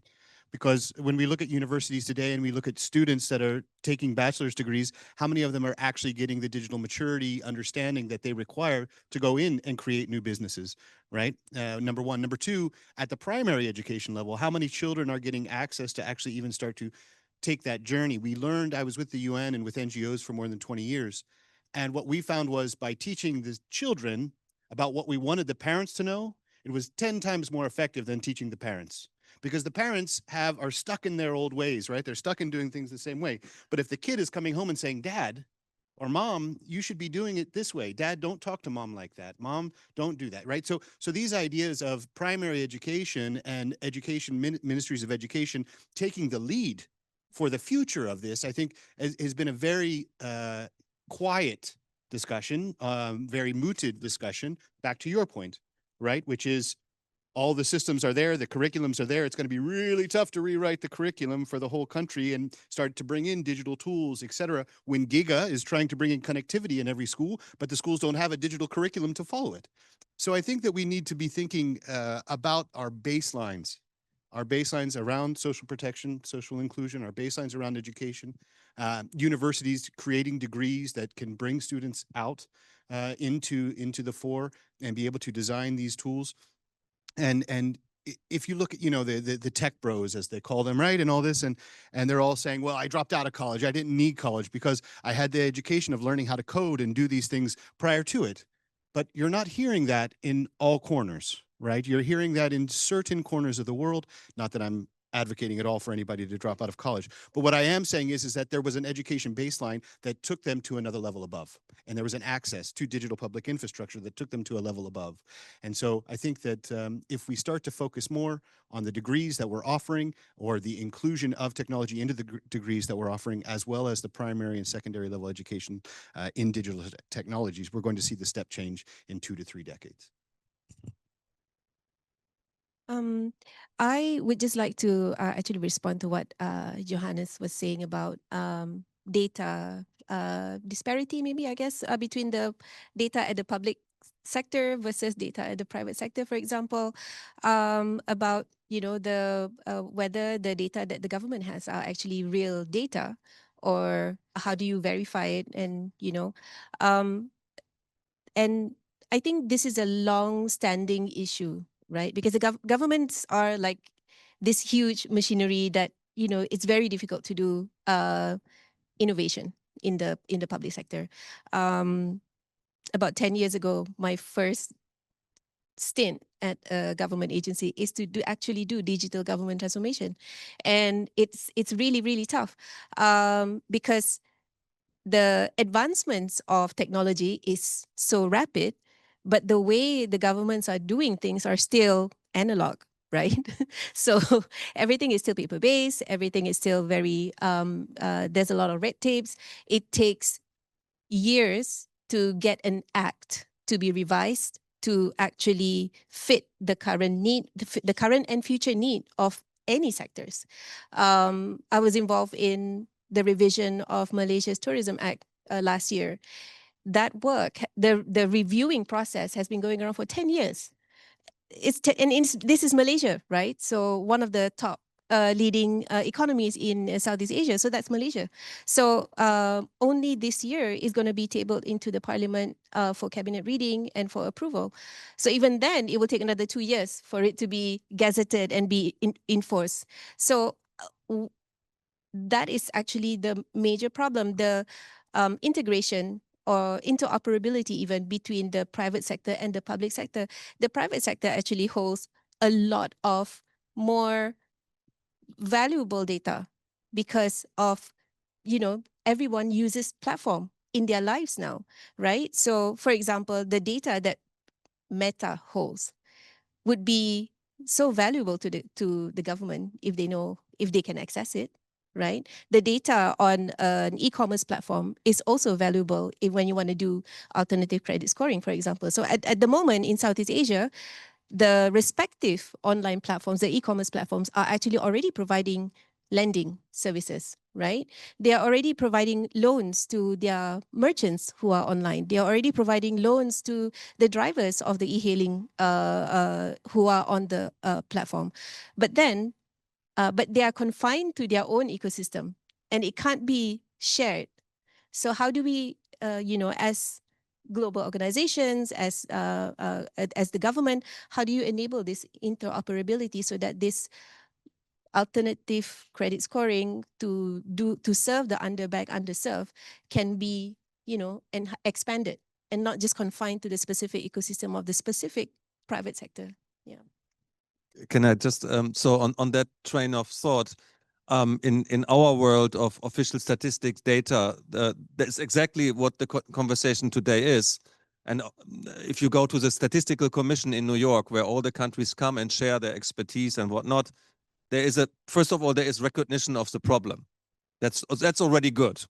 Because when we look at universities today and we look at students that are taking bachelor's degrees, how many of them are actually getting the digital maturity understanding that they require to go in and create new businesses, right? Number one. Number two, at the primary education level, how many children are getting access to actually even start to take that journey? We learned, I was with the UN and with NGOs for more than 20 years. And what we found was by teaching the children about what we wanted the parents to know, it was 10 times more effective than teaching the parents. Because the parents are stuck in their old ways, right? They're stuck in doing things the same way. But if the kid is coming home and saying, Dad or Mom, you should be doing it this way. Dad, don't talk to Mom like that. Mom, don't do that, right? So these ideas of primary education and education ministries of education taking the lead for the future of this, I think has been a very quiet discussion, very mooted discussion, back to your point, right? Which is all the systems are there, the curriculums are there. It's going to be really tough to rewrite the curriculum for the whole country and start to bring in digital tools, et cetera, when GIGA is trying to bring in connectivity in every school, but the schools don't have a digital curriculum to follow it. So I think that we need to be thinking about our baselines around social protection, social inclusion, our baselines around education, universities creating degrees that can bring students out into the fore and be able to design these tools. And if you look at, you know, the tech bros, as they call them, right, and all this, and they're all saying, well, I dropped out of college. I didn't need college because I had the education of learning how to code and do these things prior to it. But you're not hearing that in all corners, right? You're hearing that in certain corners of the world. Not that I'm advocating at all for anybody to drop out of college. But what I am saying is that there was an education baseline that took them to another level above. And there was an access to digital public infrastructure that took them to a level above. And so I think that if we start to focus more on the degrees that we're offering or the inclusion of technology into the degrees that we're offering, as well as the primary and secondary level education in digital technologies, we're going to see the step change in 2 to 3 decades. I would just like to actually respond to what Johannes was saying about data disparity, maybe, I guess, between the data at the public sector versus data at the private sector, for example, about, you know, the whether the data that the government has are actually real data, or how do you verify it, and, you know, and I think this is a long-standing issue, right? Because the governments are like this huge machinery that, you know, it's very difficult to do innovation in the public sector. About 10 years ago, my first stint at a government agency is to actually do digital government transformation, and it's really, really tough because the advancements of technology is so rapid, but the way the governments are doing things are still analog, right? So everything is still paper-based, everything is still very, there's a lot of red tapes. It takes years to get an act to be revised to actually fit the current need, the current and future need of any sectors. I was involved in the revision of Malaysia's Tourism Act last year. That work, the reviewing process has been going around for 10 years. This is Malaysia, right? So one of the top leading economies in Southeast Asia. So that's Malaysia. So only this year is going to be tabled into the parliament for cabinet reading and for approval. So even then, it will take another 2 years for it to be gazetted and be in force. So that is actually the major problem, the integration or interoperability even between the private sector and the public sector. The private sector actually holds a lot of more valuable data because of, everyone uses platform in their lives now, right? So for example, the data that Meta holds would be so valuable to the government if they can access it, right? The data on an e-commerce platform is also valuable when you want to do alternative credit scoring, for example. So at the moment in Southeast Asia, the respective online platforms, the e-commerce platforms, are actually already providing lending services, right? They are already providing loans to their merchants who are online. They are already providing loans to the drivers of the e-hailing who are on the platform. But they are confined to their own ecosystem and it can't be shared. So how do we, as global organizations, as the government, how do you enable this interoperability so that this alternative credit scoring to serve the underbanked, underserved can be, and expanded and not just confined to the specific ecosystem of the specific private sector? Yeah. Can I just, so on that train of thought, in our world of official statistics data, that's exactly what the conversation today is. And if you go to the Statistical Commission in New York, where all the countries come and share their expertise and whatnot, there is first of all, there is recognition of the problem. That's already good.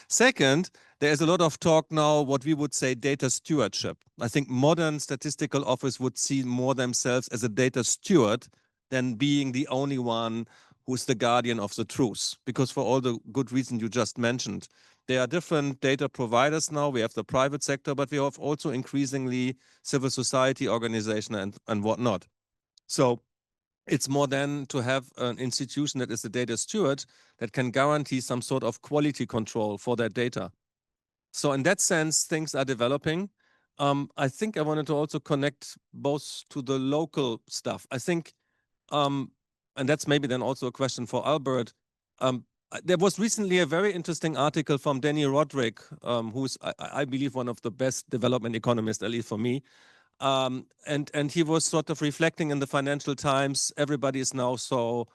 Second, there is a lot of talk now, what we would say data stewardship. I think modern statistical office would see more themselves as a data steward than being the only one who's the guardian of the truth. Because for all the good reasons you just mentioned, there are different data providers now. We have the private sector, but we have also increasingly civil society organization and whatnot. So it's more than to have an institution that is the data steward that can guarantee some sort of quality control for that data. So in that sense, things are developing. I think I wanted to also connect both to the local stuff. I think, and that's maybe then also a question for Albert. There was recently a very interesting article from Danny Roderick, who's, I believe, one of the best development economists, at least for me. And he was sort of reflecting in the Financial Times. Everybody is now so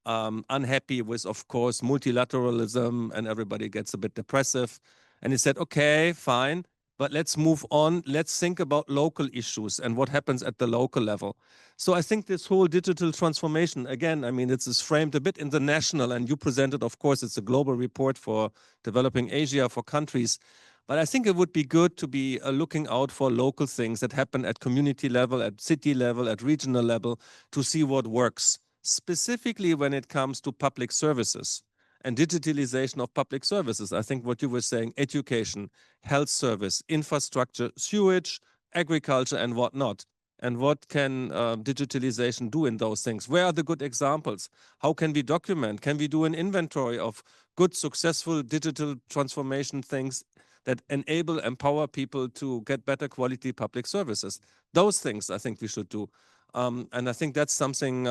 unhappy with, of course, multilateralism, and everybody gets a bit depressive. And he said, okay, fine, but let's move on. Let's think about local issues and what happens at the local level. So I think this whole digital transformation, again, I mean, it's framed a bit international, and you presented, of course, it's a global report for developing Asia, for countries. But I think it would be good to be looking out for local things that happen at community level, at city level, at regional level, to see what works, specifically when it comes to public services and digitalization of public services. I think what you were saying, education, health service, infrastructure, sewage, agriculture, and whatnot. And what can digitalization do in those things? Where are the good examples? How can we document? Can we do an inventory of good, successful digital transformation things that enable, empower people to get better quality public services? Those things I think we should do. And I think that's something,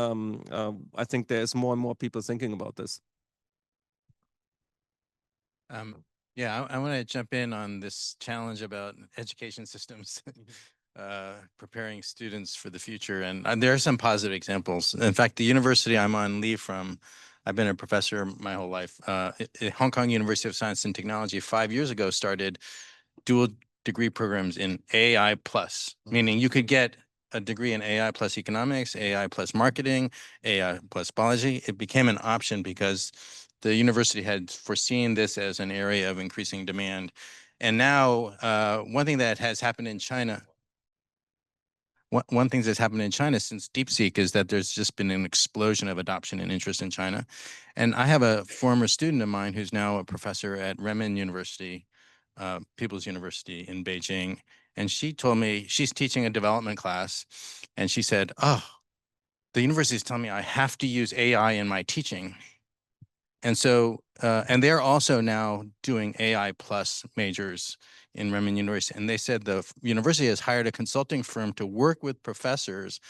I think there's more and more people thinking about this. Yeah, I want to jump in on this challenge about education systems, preparing students for the future. And there are some positive examples. In fact, the university I'm on leave from, I've been a professor my whole life. Hong Kong University of Science and Technology 5 years ago started dual degree programs in AI plus, meaning you could get a degree in AI plus economics, AI plus marketing, AI plus biology. It became an option because the university had foreseen this as an area of increasing demand. And now, one thing that has happened in China, one thing that's happened in China since DeepSeek is that there's just been an explosion of adoption and interest in China. And I have a former student of mine who's now a professor at Renmin University, People's University in Beijing. And she told me she's teaching a development class. And she said, oh, the university is telling me I have to use AI in my teaching. And so, and they're also now doing AI plus majors in Renmin University. And they said the university has hired a consulting firm to work with professors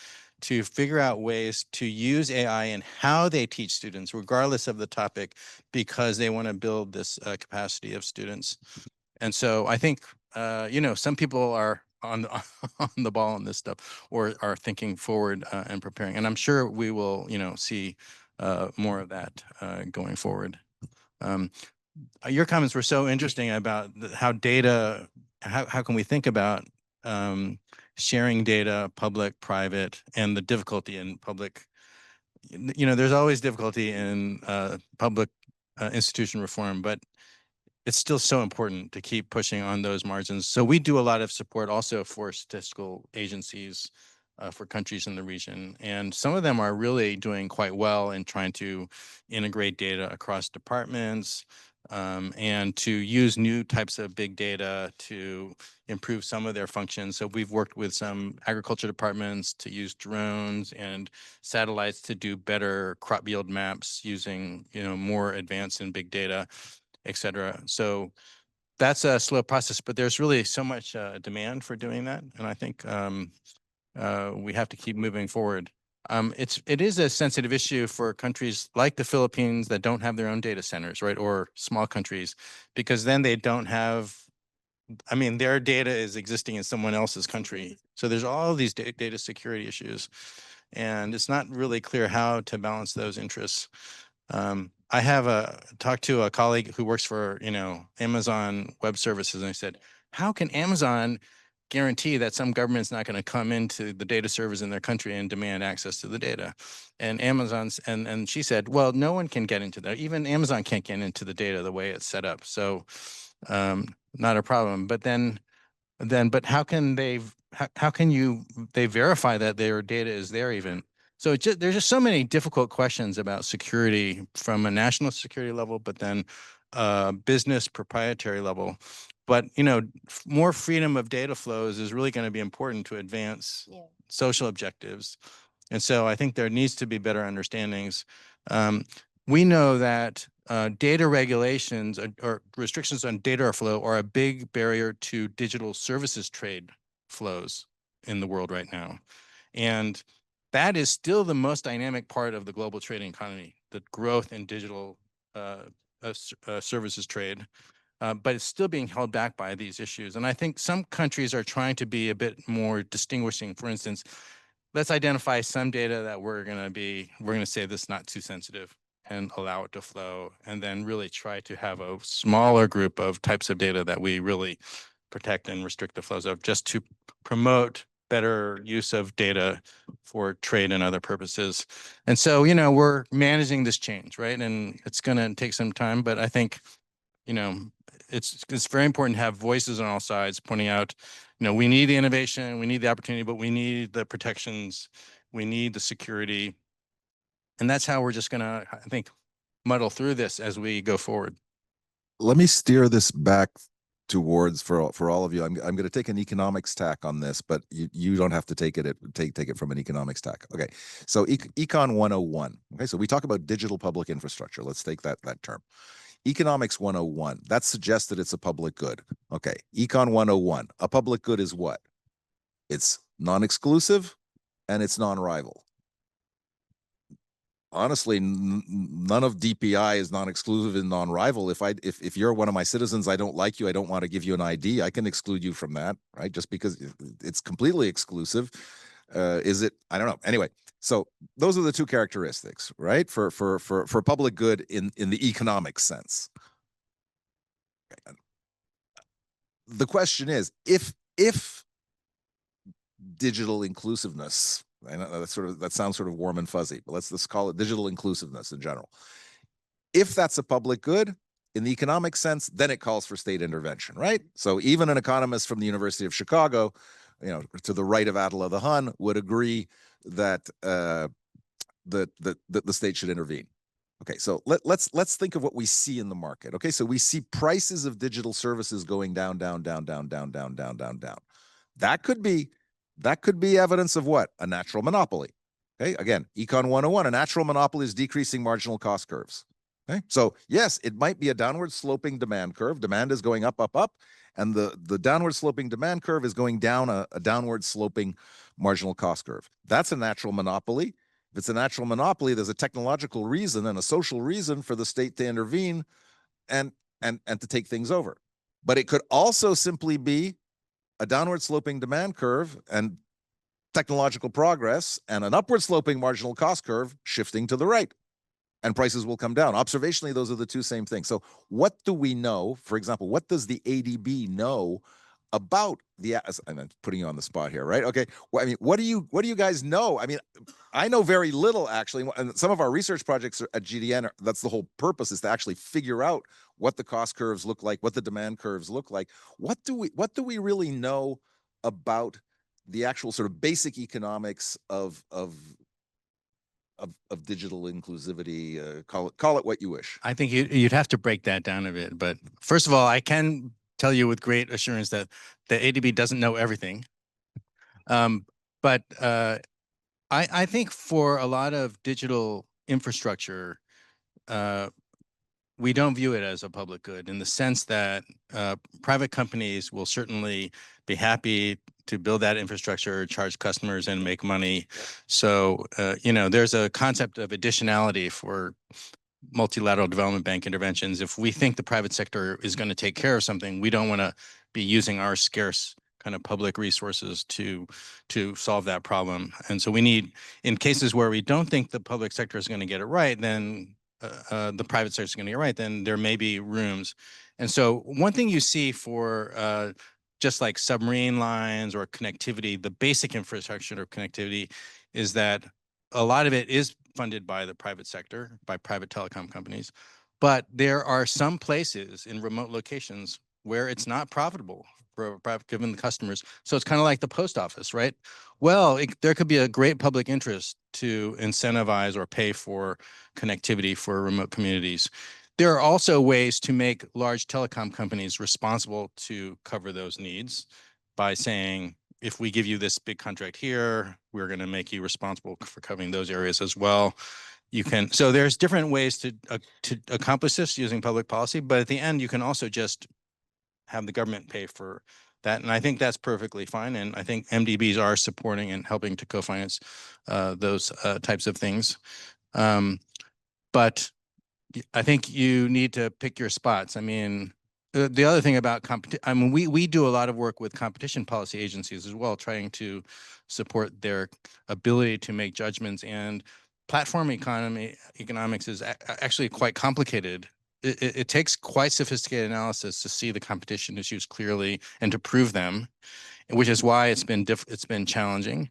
to figure out ways to use AI and how they teach students, regardless of the topic, because they want to build this capacity of students. And so I think, you know, some people are on the ball on this stuff or are thinking forward and preparing. And I'm sure we will, you know, see more of that going forward. Your comments were so interesting about how data, how can we think about sharing data, public, private, and the difficulty in public. You know, there's always difficulty in public institution reform, but it's still so important to keep pushing on those margins. So we do a lot of support also for statistical agencies for countries in the region. And some of them are really doing quite well in trying to integrate data across departments and to use new types of big data to improve some of their functions. So we've worked with some agriculture departments to use drones and satellites to do better crop yield maps using, you know, more advanced and big data, et cetera. So that's a slow process, but there's really so much demand for doing that. And I think we have to keep moving forward. It is a sensitive issue for countries like the Philippines that don't have their own data centers, right? Or small countries, because then they don't have, I mean, their data is existing in someone else's country. So there's all these data security issues, and it's not really clear how to balance those interests. I have talked to a colleague who works for, you know, Amazon Web Services, and I said, how can Amazon guarantee that some government's not going to come into the data servers in their country and demand access to the data? And Amazon's, and she said, well, no one can get into that. Even Amazon can't get into the data the way it's set up. So not a problem. But but how can they verify that their data is there even? So there's just so many difficult questions about security from a national security level, but then business proprietary level. But, you know, more freedom of data flows is really going to be important to advance social objectives. And so I think there needs to be better understandings. We know that data regulations or restrictions on data flow are a big barrier to digital services trade flows in the world right now. And that is still the most dynamic part of the global trading economy, the growth in digital services trade. But it's still being held back by these issues. And I think some countries are trying to be a bit more distinguishing. For instance, let's identify some data that we're going to say this is not too sensitive and allow it to flow, and then really try to have a smaller group of types of data that we really protect and restrict the flows of, just to promote better use of data for trade and other purposes. And so, you know, we're managing this change, right? And it's going to take some time, but I think, you know, it's very important to have voices on all sides pointing out, you know, we need the innovation, we need the opportunity, but we need the protections, we need the security. And that's how we're just going to, I think, muddle through this as we go forward. Let me steer this back towards for all of you. I'm going to take an economics tack on this, but you don't have to take it from an economics tack. Okay, so Econ 101. Okay, so we talk about digital public infrastructure. Let's take that term. Economics 101, that suggests that it's a public good. Okay, Econ 101, a public good is what? It's non-exclusive and it's non-rival. honestly, none of DPI is non-exclusive and non-rival. If you're one of my citizens, I don't like you, I don't want to give you an ID, I can exclude you from that, right? Just because it's completely exclusive. Is it? I don't know. Anyway, so those are the two characteristics, right? For public good in the economic sense. The question is, if digital inclusiveness, I know that sounds sort of warm and fuzzy, but let's call it digital inclusiveness in general. If that's a public good in the economic sense, then it calls for state intervention, right? So even an economist from the University of Chicago, to the right of Attila the Hun, would agree that the state should intervene. Okay, so let's think of what we see in the market. Okay, so we see prices of digital services going down. That could be evidence of what? A natural monopoly. Okay, again, Econ 101, a natural monopoly is decreasing marginal cost curves. Okay, so yes, it might be a downward sloping demand curve. Demand is going up, and the downward sloping demand curve is going down a downward sloping marginal cost curve. That's a natural monopoly. If it's a natural monopoly, there's a technological reason and a social reason for the state to intervene and to take things over. But it could also simply be a downward sloping demand curve and technological progress and an upward sloping marginal cost curve shifting to the right, and prices will come down. Observationally, those are the two same things. So what do we know? For example, what does the ADB know about the, I'm putting you on the spot here, right? Okay. Well, I mean, what do you guys know? I mean, I know very little, actually. And some of our research projects at GDN, that's the whole purpose, is to actually figure out what the cost curves look like, what the demand curves look like. What do we really know about the actual sort of basic economics of digital inclusivity? Call it what you wish. I think you'd have to break that down a bit. But first of all, I can tell you with great assurance that the ADB doesn't know everything. But I think for a lot of digital infrastructure, we don't view it as a public good, in the sense that private companies will certainly be happy to build that infrastructure, charge customers, and make money. So, there's a concept of additionality for multilateral development bank interventions. If we think the private sector is going to take care of something, we don't want to be using our scarce kind of public resources to solve that problem. And so we need, in cases where we don't think the public sector is going to get it right, then the private sector is going to get it right, then there may be rooms. And so one thing you see for just like submarine lines or connectivity, the basic infrastructure of connectivity, is that a lot of it is funded by the private sector, by private telecom companies. But there are some places in remote locations where it's not profitable for given the customers. So it's kind of like the post office, right? Well, there could be a great public interest to incentivize or pay for connectivity for remote communities. There are also ways to make large telecom companies responsible to cover those needs by saying, if we give you this big contract here, we're going to make you responsible for covering those areas as well. You can, so there's different ways to accomplish this using public policy, but at the end, you can also just have the government pay for that. And I think that's perfectly fine. And I think MDBs are supporting and helping to co-finance those types of things. But I think you need to pick your spots. I mean, the other thing about competition, I mean, we do a lot of work with competition policy agencies as well, trying to support their ability to make judgments. And platform economics is actually quite complicated. It takes quite sophisticated analysis to see the competition issues clearly and to prove them, which is why it's been challenging.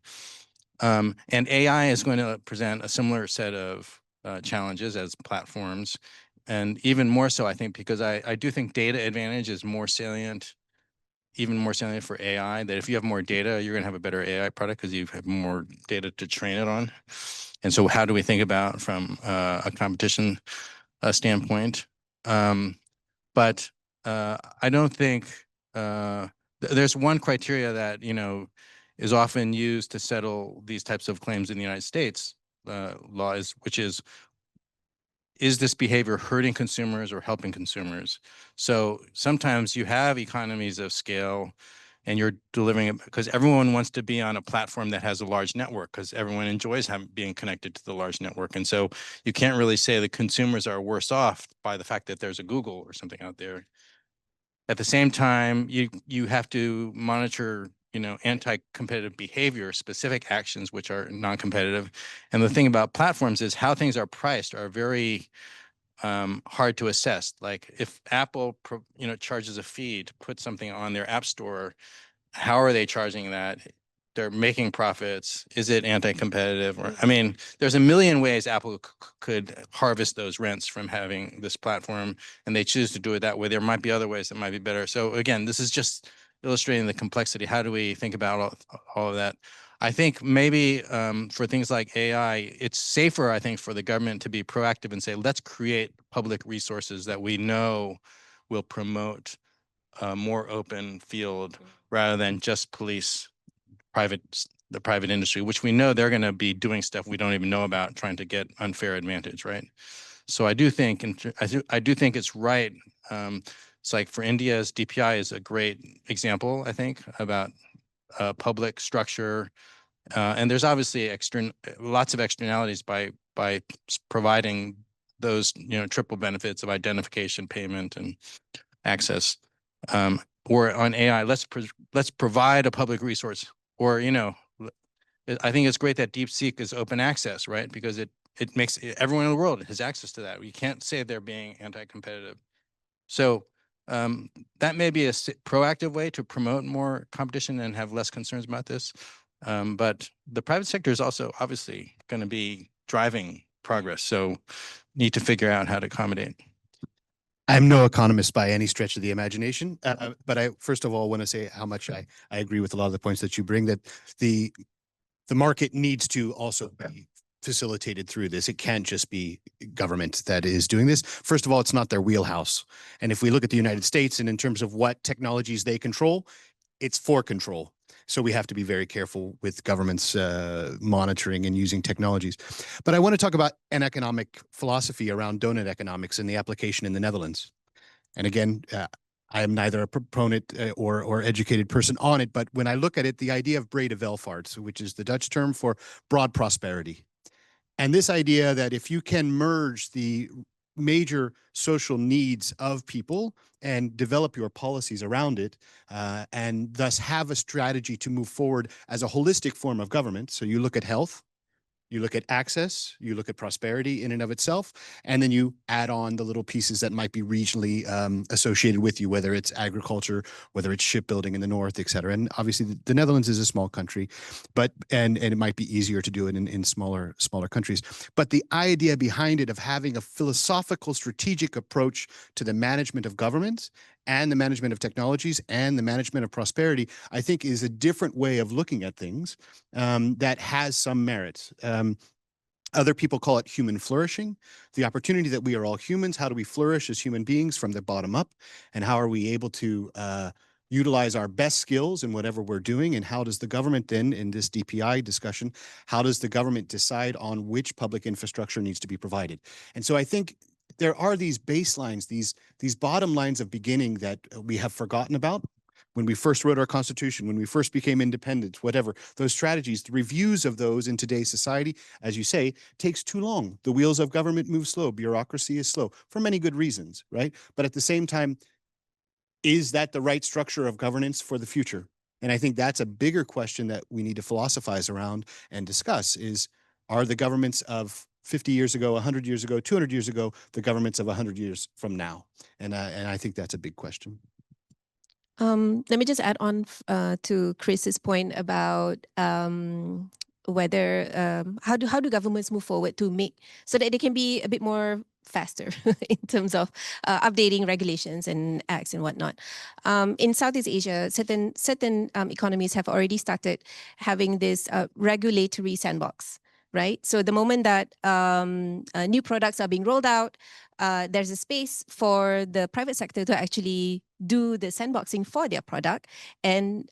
And AI is going to present a similar set of challenges as platforms. And even more so, I think, because I do think data advantage is more salient, even more salient for AI, that if you have more data, you're going to have a better AI product because you have more data to train it on. And so how do we think about from a competition standpoint? But I don't think there's one criteria that, is often used to settle these types of claims in the United States laws, which is this behavior hurting consumers or helping consumers? So sometimes you have economies of scale and you're delivering it because everyone wants to be on a platform that has a large network because everyone enjoys being connected to the large network. And so you can't really say the consumers are worse off by the fact that there's a Google or something out there. At the same time, you have to monitor, anti-competitive behavior, specific actions which are non-competitive. And the thing about platforms is how things are priced are very hard to assess. Like if Apple, charges a fee to put something on their app store, how are they charging that? They're making profits. Is it anti-competitive? Or I mean, there's a million ways Apple could harvest those rents from having this platform, and they choose to do it that way. There might be other ways that might be better. So again, this is just illustrating the complexity. How do we think about all of that? I think maybe for things like AI, it's safer, I think, for the government to be proactive and say, let's create public resources that we know will promote a more open field rather than just police the private industry, which we know they're going to be doing stuff we don't even know about, trying to get unfair advantage, right? So I do think, I do think it's right. It's like for India's DPI is a great example, I think, about public structure. And there's obviously lots of externalities by providing those triple benefits of identification, payment, and access. Or on AI, let's provide a public resource. Or I think it's great that DeepSeek is open access, right? Because it makes everyone in the world has access to that. You can't say they're being anti-competitive. So that may be a proactive way to promote more competition and have less concerns about this. But the private sector is also obviously going to be driving progress. So need to figure out how to accommodate. I'm no economist by any stretch of the imagination, but I first of all want to say how much I agree with a lot of the points that you bring, that the market needs to also be facilitated through this. It can't just be government that is doing this. First of all, it's not their wheelhouse. And if we look at the United States and in terms of what technologies they control, it's for control. So we have to be very careful with governments monitoring and using technologies. But I want to talk about an economic philosophy around donut economics and the application in the Netherlands. And again, I am neither a proponent or educated person on it, but when I look at it, the idea of brede welvaart, which is the Dutch term for broad prosperity. And this idea that if you can merge the major social needs of people and develop your policies around it, and thus have a strategy to move forward as a holistic form of government. So you look at health, you look at access, you look at prosperity in and of itself, and then you add on the little pieces that might be regionally associated with you, whether it's agriculture, whether it's shipbuilding in the north, et cetera. And obviously the Netherlands is a small country, but and it might be easier to do it in smaller countries. But the idea behind it of having a philosophical, strategic approach to the management of government and the management of technologies and the management of prosperity, I think is a different way of looking at things that has some merit. Other people call it human flourishing, the opportunity that we are all humans. How do we flourish as human beings from the bottom up? And how are we able to utilize our best skills in whatever we're doing? And how does the government then, in this DPI discussion, how does the government decide on which public infrastructure needs to be provided? And so I think there are these baselines, these bottom lines of beginning that we have forgotten about. When we first wrote our constitution, when we first became independent, whatever, those strategies, the reviews of those in today's society, as you say, takes too long. The wheels of government move slow. Bureaucracy is slow for many good reasons, right? But at the same time, is that the right structure of governance for the future? And I think that's a bigger question that we need to philosophize around and discuss is, are the governments of 50 years ago, 100 years ago, 200 years ago, the governments of 100 years from now? And I think that's a big question. Let me just add on to Chris's point about whether how do governments move forward to make so that they can be a bit more faster in terms of updating regulations and acts and whatnot. In Southeast Asia, certain economies have already started having this regulatory sandbox. right? So the moment that new products are being rolled out, there's a space for the private sector to actually do the sandboxing for their product, and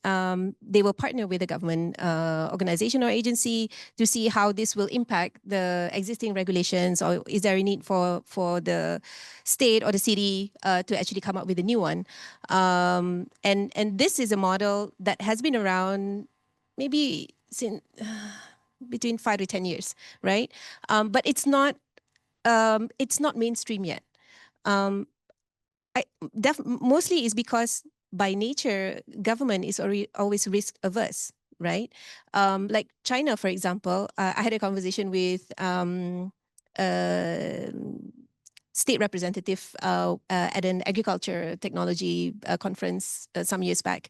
they will partner with the government organization or agency to see how this will impact the existing regulations, or is there a need for the state or the city to actually come up with a new one. And this is a model that has been around maybe since between 5 to 10 years, right? But it's not mainstream yet. Mostly is because by nature, government is always risk averse, right? Like China, for example, I had a conversation with state representative at an agriculture technology conference some years back.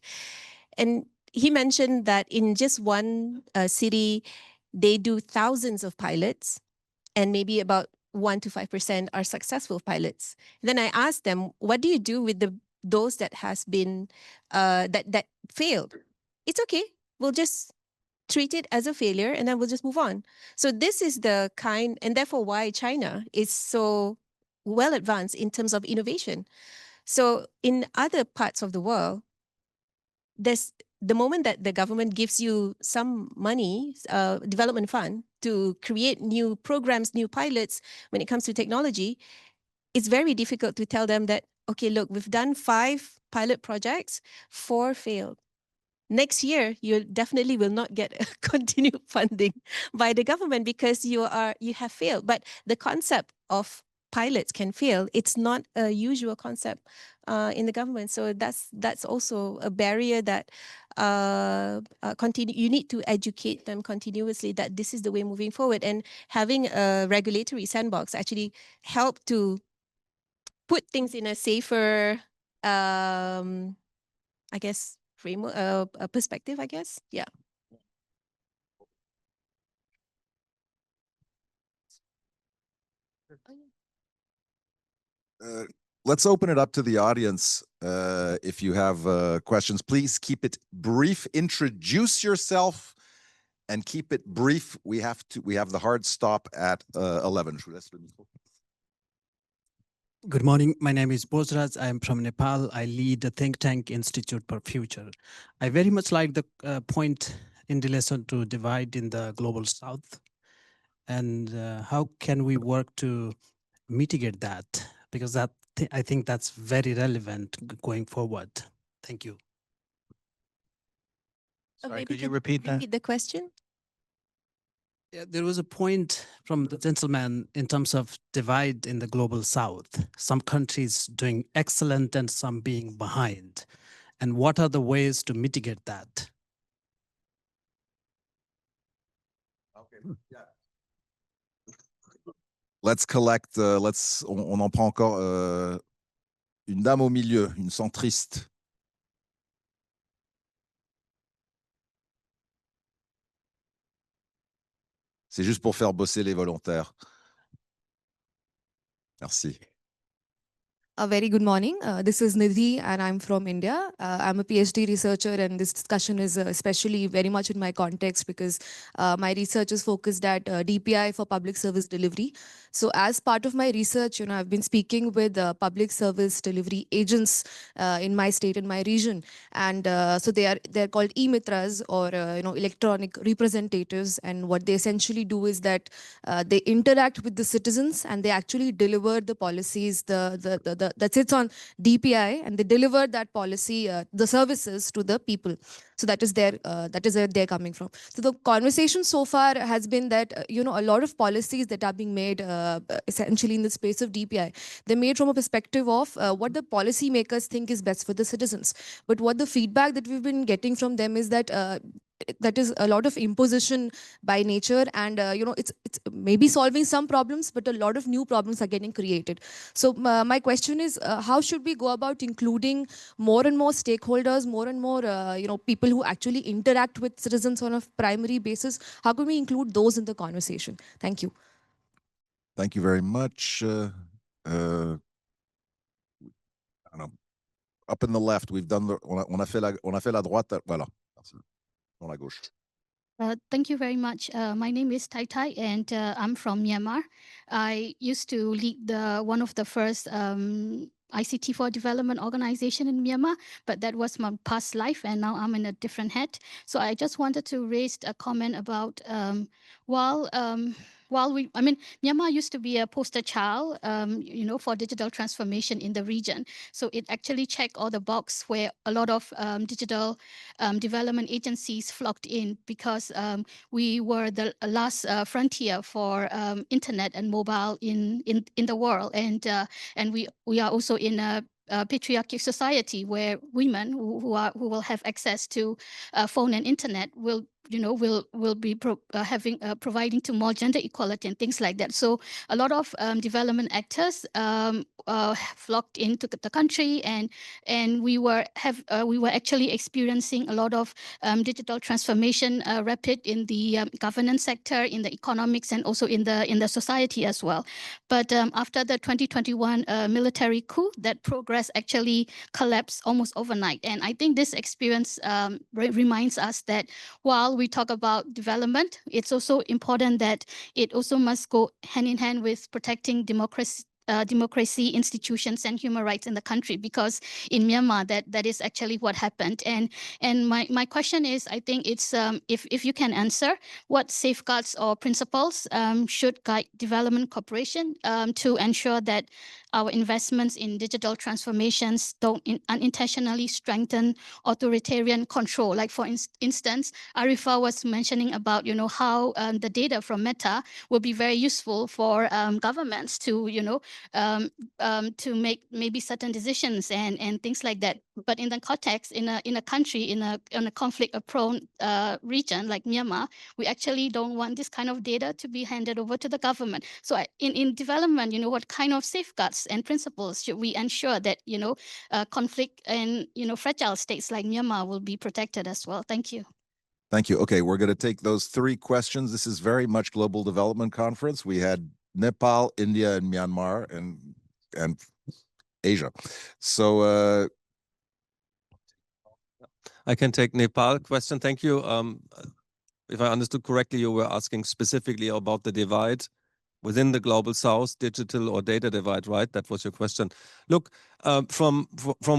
And he mentioned that in just one city, they do thousands of pilots, and maybe about 1 to 5% are successful pilots. Then I asked them, what do you do with those that has been that failed? It's okay. We'll just treat it as a failure, and then we'll just move on. So this is the kind, and therefore why China is so well advanced in terms of innovation. So in other parts of the world, there's the moment that the government gives you some money, development fund, to create new programs, new pilots when it comes to technology, it's very difficult to tell them that, okay, look, we've done 5 pilot projects, 4 failed. Next year, you definitely will not get continued funding by the government because you have failed. But the concept of pilots can fail. It's not a usual concept in the government. So that's also a barrier that you need to educate them continuously that this is the way moving forward. And having a regulatory sandbox actually help to put things in a safer, I guess, framework, a perspective, I guess. Yeah. Let's open it up to the audience. If you have questions, please keep it brief. Introduce yourself and keep it brief. We have the hard stop at 11. Good morning. My name is Bozraj. I am from Nepal. I lead the think tank Institute for Future. I very much like the point in relation to divide in the global south, and how can we work to mitigate that? Because I think that's very relevant going forward. Thank you. Sorry, could you repeat that? Repeat the question? Yeah, there was a point from the gentleman in terms of divide in the global south. Some countries doing excellent and some being behind. And what are the ways to mitigate that? Okay. Yeah. Let's collect, on en prend encore une dame au milieu, une centriste. C'est juste pour faire bosser les volontaires. Merci. A very good morning. This is Nidhi and I'm from India. I'm a PhD researcher, and this discussion is especially very much in my context because my research is focused at DPI for public service delivery. So as part of my research, I've been speaking with public service delivery agents in my state, in my region. And so they're called e-mitras, or electronic representatives. And what they essentially do is that they interact with the citizens and they actually deliver the policies, that sits on DPI, and they deliver that policy, the services to the people. So that is where they're coming from. So the conversation so far has been that a lot of policies that are being made essentially in the space of DPI, they're made from a perspective of what the policymakers think is best for the citizens. But what the feedback that we've been getting from them is that that is a lot of imposition by nature, and it's maybe solving some problems, but a lot of new problems are getting created. So my question is, how should we go about including more and more stakeholders, more and more people who actually interact with citizens on a primary basis? How can we include those in the conversation? Thank you. Thank you very much. I don't know. Up in the left, we've done on a fait la droite. Voilà. Dans la gauche. Thank you very much. My name is Tai Tai, and I'm from Myanmar. I used to lead one of the first ICT for Development organization in Myanmar, but that was my past life, and now I'm in a different head. So I just wanted to raise a comment about while Myanmar used to be a poster child, for digital transformation in the region. So it actually checked all the box where a lot of digital development agencies flocked in because we were the last frontier for internet and mobile in the world, and we are also in a patriarchal society where women who will have access to phone and internet will be providing to more gender equality and things like that. So a lot of development actors flocked into the country, and we were actually experiencing a lot of digital transformation rapid in the governance sector, in the economics, and also in the society as well. But after the 2021 military coup, that progress actually collapsed almost overnight. And I think this experience reminds us that while we talk about development, it's also important that it also must go hand in hand with protecting democracy, institutions, and human rights in the country, because in Myanmar that is actually what happened. And my question is, I think it's if you can answer, what safeguards or principles should guide development cooperation to ensure that our investments in digital transformations don't unintentionally strengthen authoritarian control. Like for instance, Arifah was mentioning about how the data from Meta will be very useful for governments to to make maybe certain decisions and things like that. But in the context, in a country in a conflict-prone region like Myanmar, we actually don't want this kind of data to be handed over to the government. So in development, what kind of safeguards and principles should we ensure that conflict and fragile states like Myanmar will be protected as well? Thank you. Thank you. Okay, we're going to take those three questions. This is very much Global Development Conference. We had Nepal, India, and Myanmar, and Asia. So I can take Nepal question. Thank you. If I understood correctly, you were asking specifically about the divide within the Global South, digital or data divide, right? That was your question. Look, from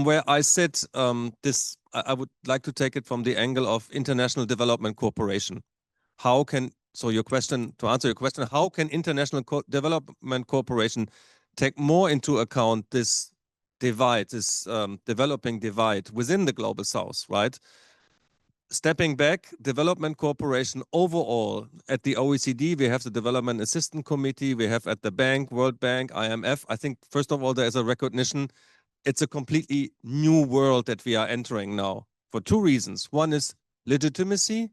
where I sit, I would like to take it from the angle of international development cooperation. So your question, to answer your question, how can international development cooperation take more into account this divide, this developing divide within the Global South, right? Stepping back, development cooperation overall at the OECD, we have the Development Assistance Committee, we have at the bank, World Bank, IMF. I think, first of all, there is a recognition. It's a completely new world that we are entering now for two reasons. One is legitimacy.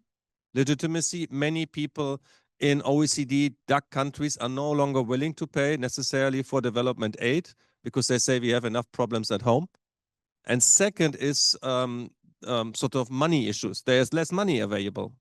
Many people in OECD DAC countries are no longer willing to pay necessarily for development aid because they say we have enough problems at home. And second is sort of money issues. There's less money available.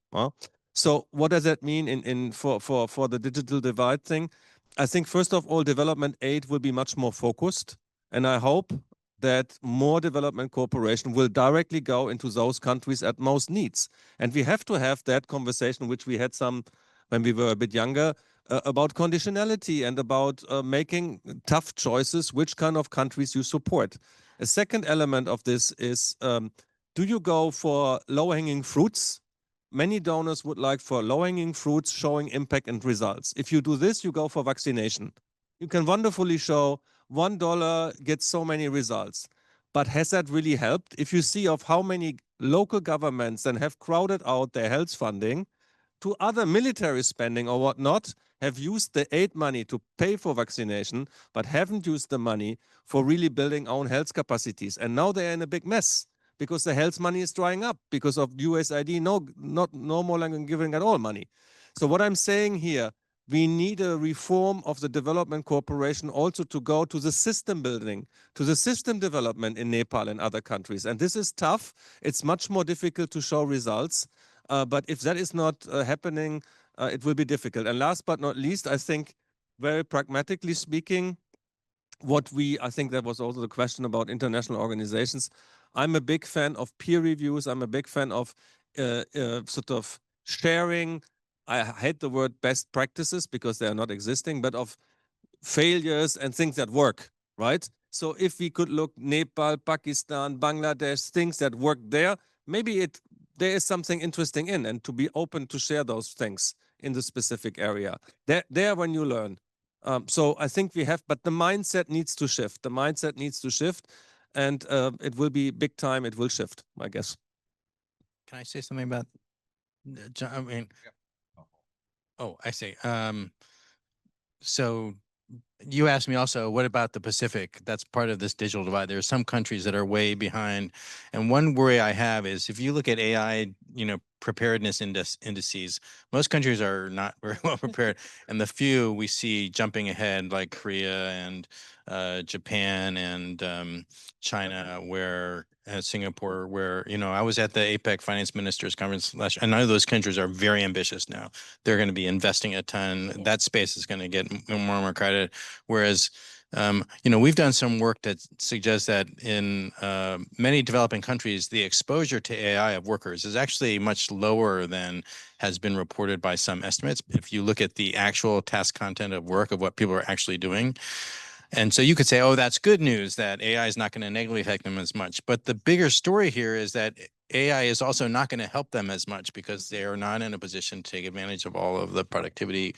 So what does that mean for the digital divide thing? I think first of all, development aid will be much more focused, and I hope that more development cooperation will directly go into those countries at most needs. And we have to have that conversation, which we had some when we were a bit younger, about conditionality and about making tough choices, which kind of countries you support. A second element of this is, do you go for low-hanging fruits? Many donors would like for low-hanging fruits showing impact and results. If you do this, you go for vaccination. You can wonderfully show $1 gets so many results. But has that really helped? If you see of how many local governments then have crowded out their health funding to other military spending or whatnot, have used the aid money to pay for vaccination, but haven't used the money for really building own health capacities. And now they're in a big mess because the health money is drying up because of USAID no more longer giving at all money. So what I'm saying here, we need a reform of the development cooperation also to go to the system building, to the system development in Nepal and other countries. And this is tough. It's much more difficult to show results. But if that is not happening, it will be difficult. And last but not least, I think very pragmatically speaking, I think that was also the question about international organizations. I'm a big fan of peer reviews. I'm a big fan of sort of sharing, I hate the word best practices because they are not existing, but of failures and things that work, right? So if we could look Nepal, Pakistan, Bangladesh, things that work there, maybe there is something interesting in, and to be open to share those things in the specific area. There when you learn. So I think we have, but the mindset needs to shift. The mindset needs to shift, and it will be big time. It will shift, I guess. Can I say something about? I mean, oh, I see. So you asked me also, what about the Pacific? That's part of this digital divide. There are some countries that are way behind. And one worry I have is if you look at AI, preparedness indices, most countries are not very well prepared. And the few we see jumping ahead, like Korea and Japan and China, where Singapore, where, I was at the APEC Finance Ministers Conference last year, and none of those countries are very ambitious now. They're going to be investing a ton. Yeah. That space is going to get more and more crowded. Whereas, we've done some work that suggests that in many developing countries, the exposure to AI of workers is actually much lower than has been reported by some estimates. If you look at the actual task content of work of what people are actually doing. And so you could say, oh, that's good news that AI is not going to negatively affect them as much. But the bigger story here is that AI is also not going to help them as much because they are not in a position to take advantage of all of the productivity.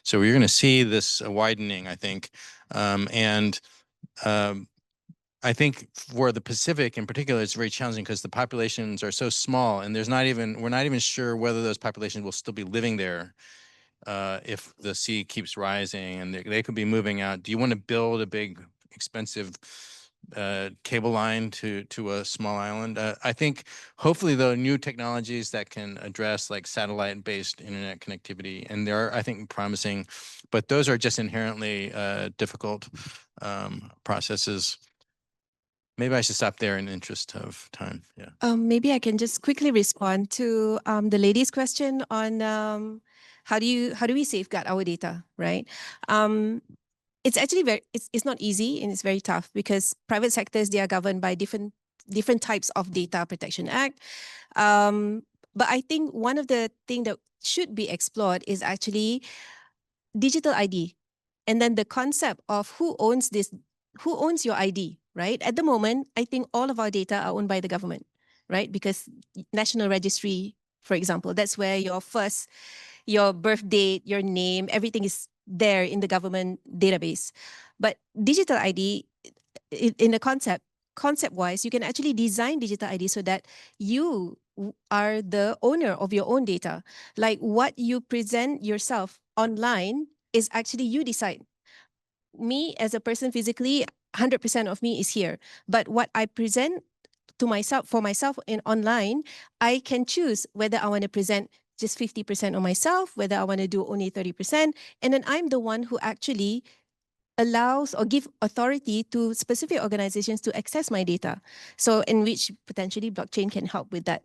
So you're going to see this widening, I think. I think for the Pacific in particular, it's very challenging because the populations are so small, and we're not even sure whether those populations will still be living there if the sea keeps rising, and they could be moving out. Do you want to build a big, expensive cable line to a small island? I think hopefully though, new technologies that can address like satellite-based internet connectivity, and they're, I think, promising, but those are just inherently difficult processes. Maybe I should stop there in the interest of time. Yeah. Maybe I can just quickly respond to the lady's question on how do we safeguard our data, right? It's actually it's not easy, and it's very tough because private sectors, they are governed by different types of Data Protection Act. But I think one of the things that should be explored is actually digital ID, and then the concept of who owns your ID, right? At the moment, I think all of our data are owned by the government, right? Because National Registry, for example, that's where your birth date, your name, everything is there in the government database. But digital ID, in the concept-wise, you can actually design digital ID so that you are the owner of your own data. Like what you present yourself online is actually you decide. Me as a person physically, 100% of me is here. But what I present for myself in online, I can choose whether I want to present just 50% of myself, whether I want to do only 30%. And then I'm the one who actually allows or give authority to specific organizations to access my data. So in which potentially blockchain can help with that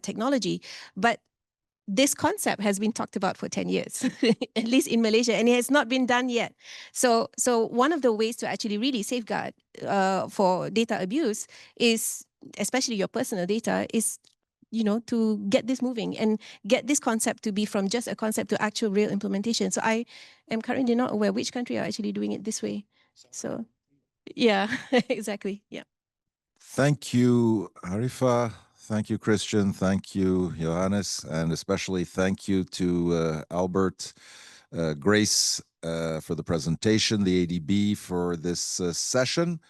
technology. But this concept has been talked about for 10 years, at least in Malaysia, and it has not been done yet. So one of the ways to actually really safeguard for data abuse is, especially your personal data, is to get this moving and get this concept to be from just a concept to actual real implementation. So I am currently not aware which country are actually doing it this way. So yeah, exactly. Yeah. Thank you, Arifah. Thank you, Christian. Thank you, Johannes. And especially thank you to Albert, Grace for the presentation, the ADB for this session.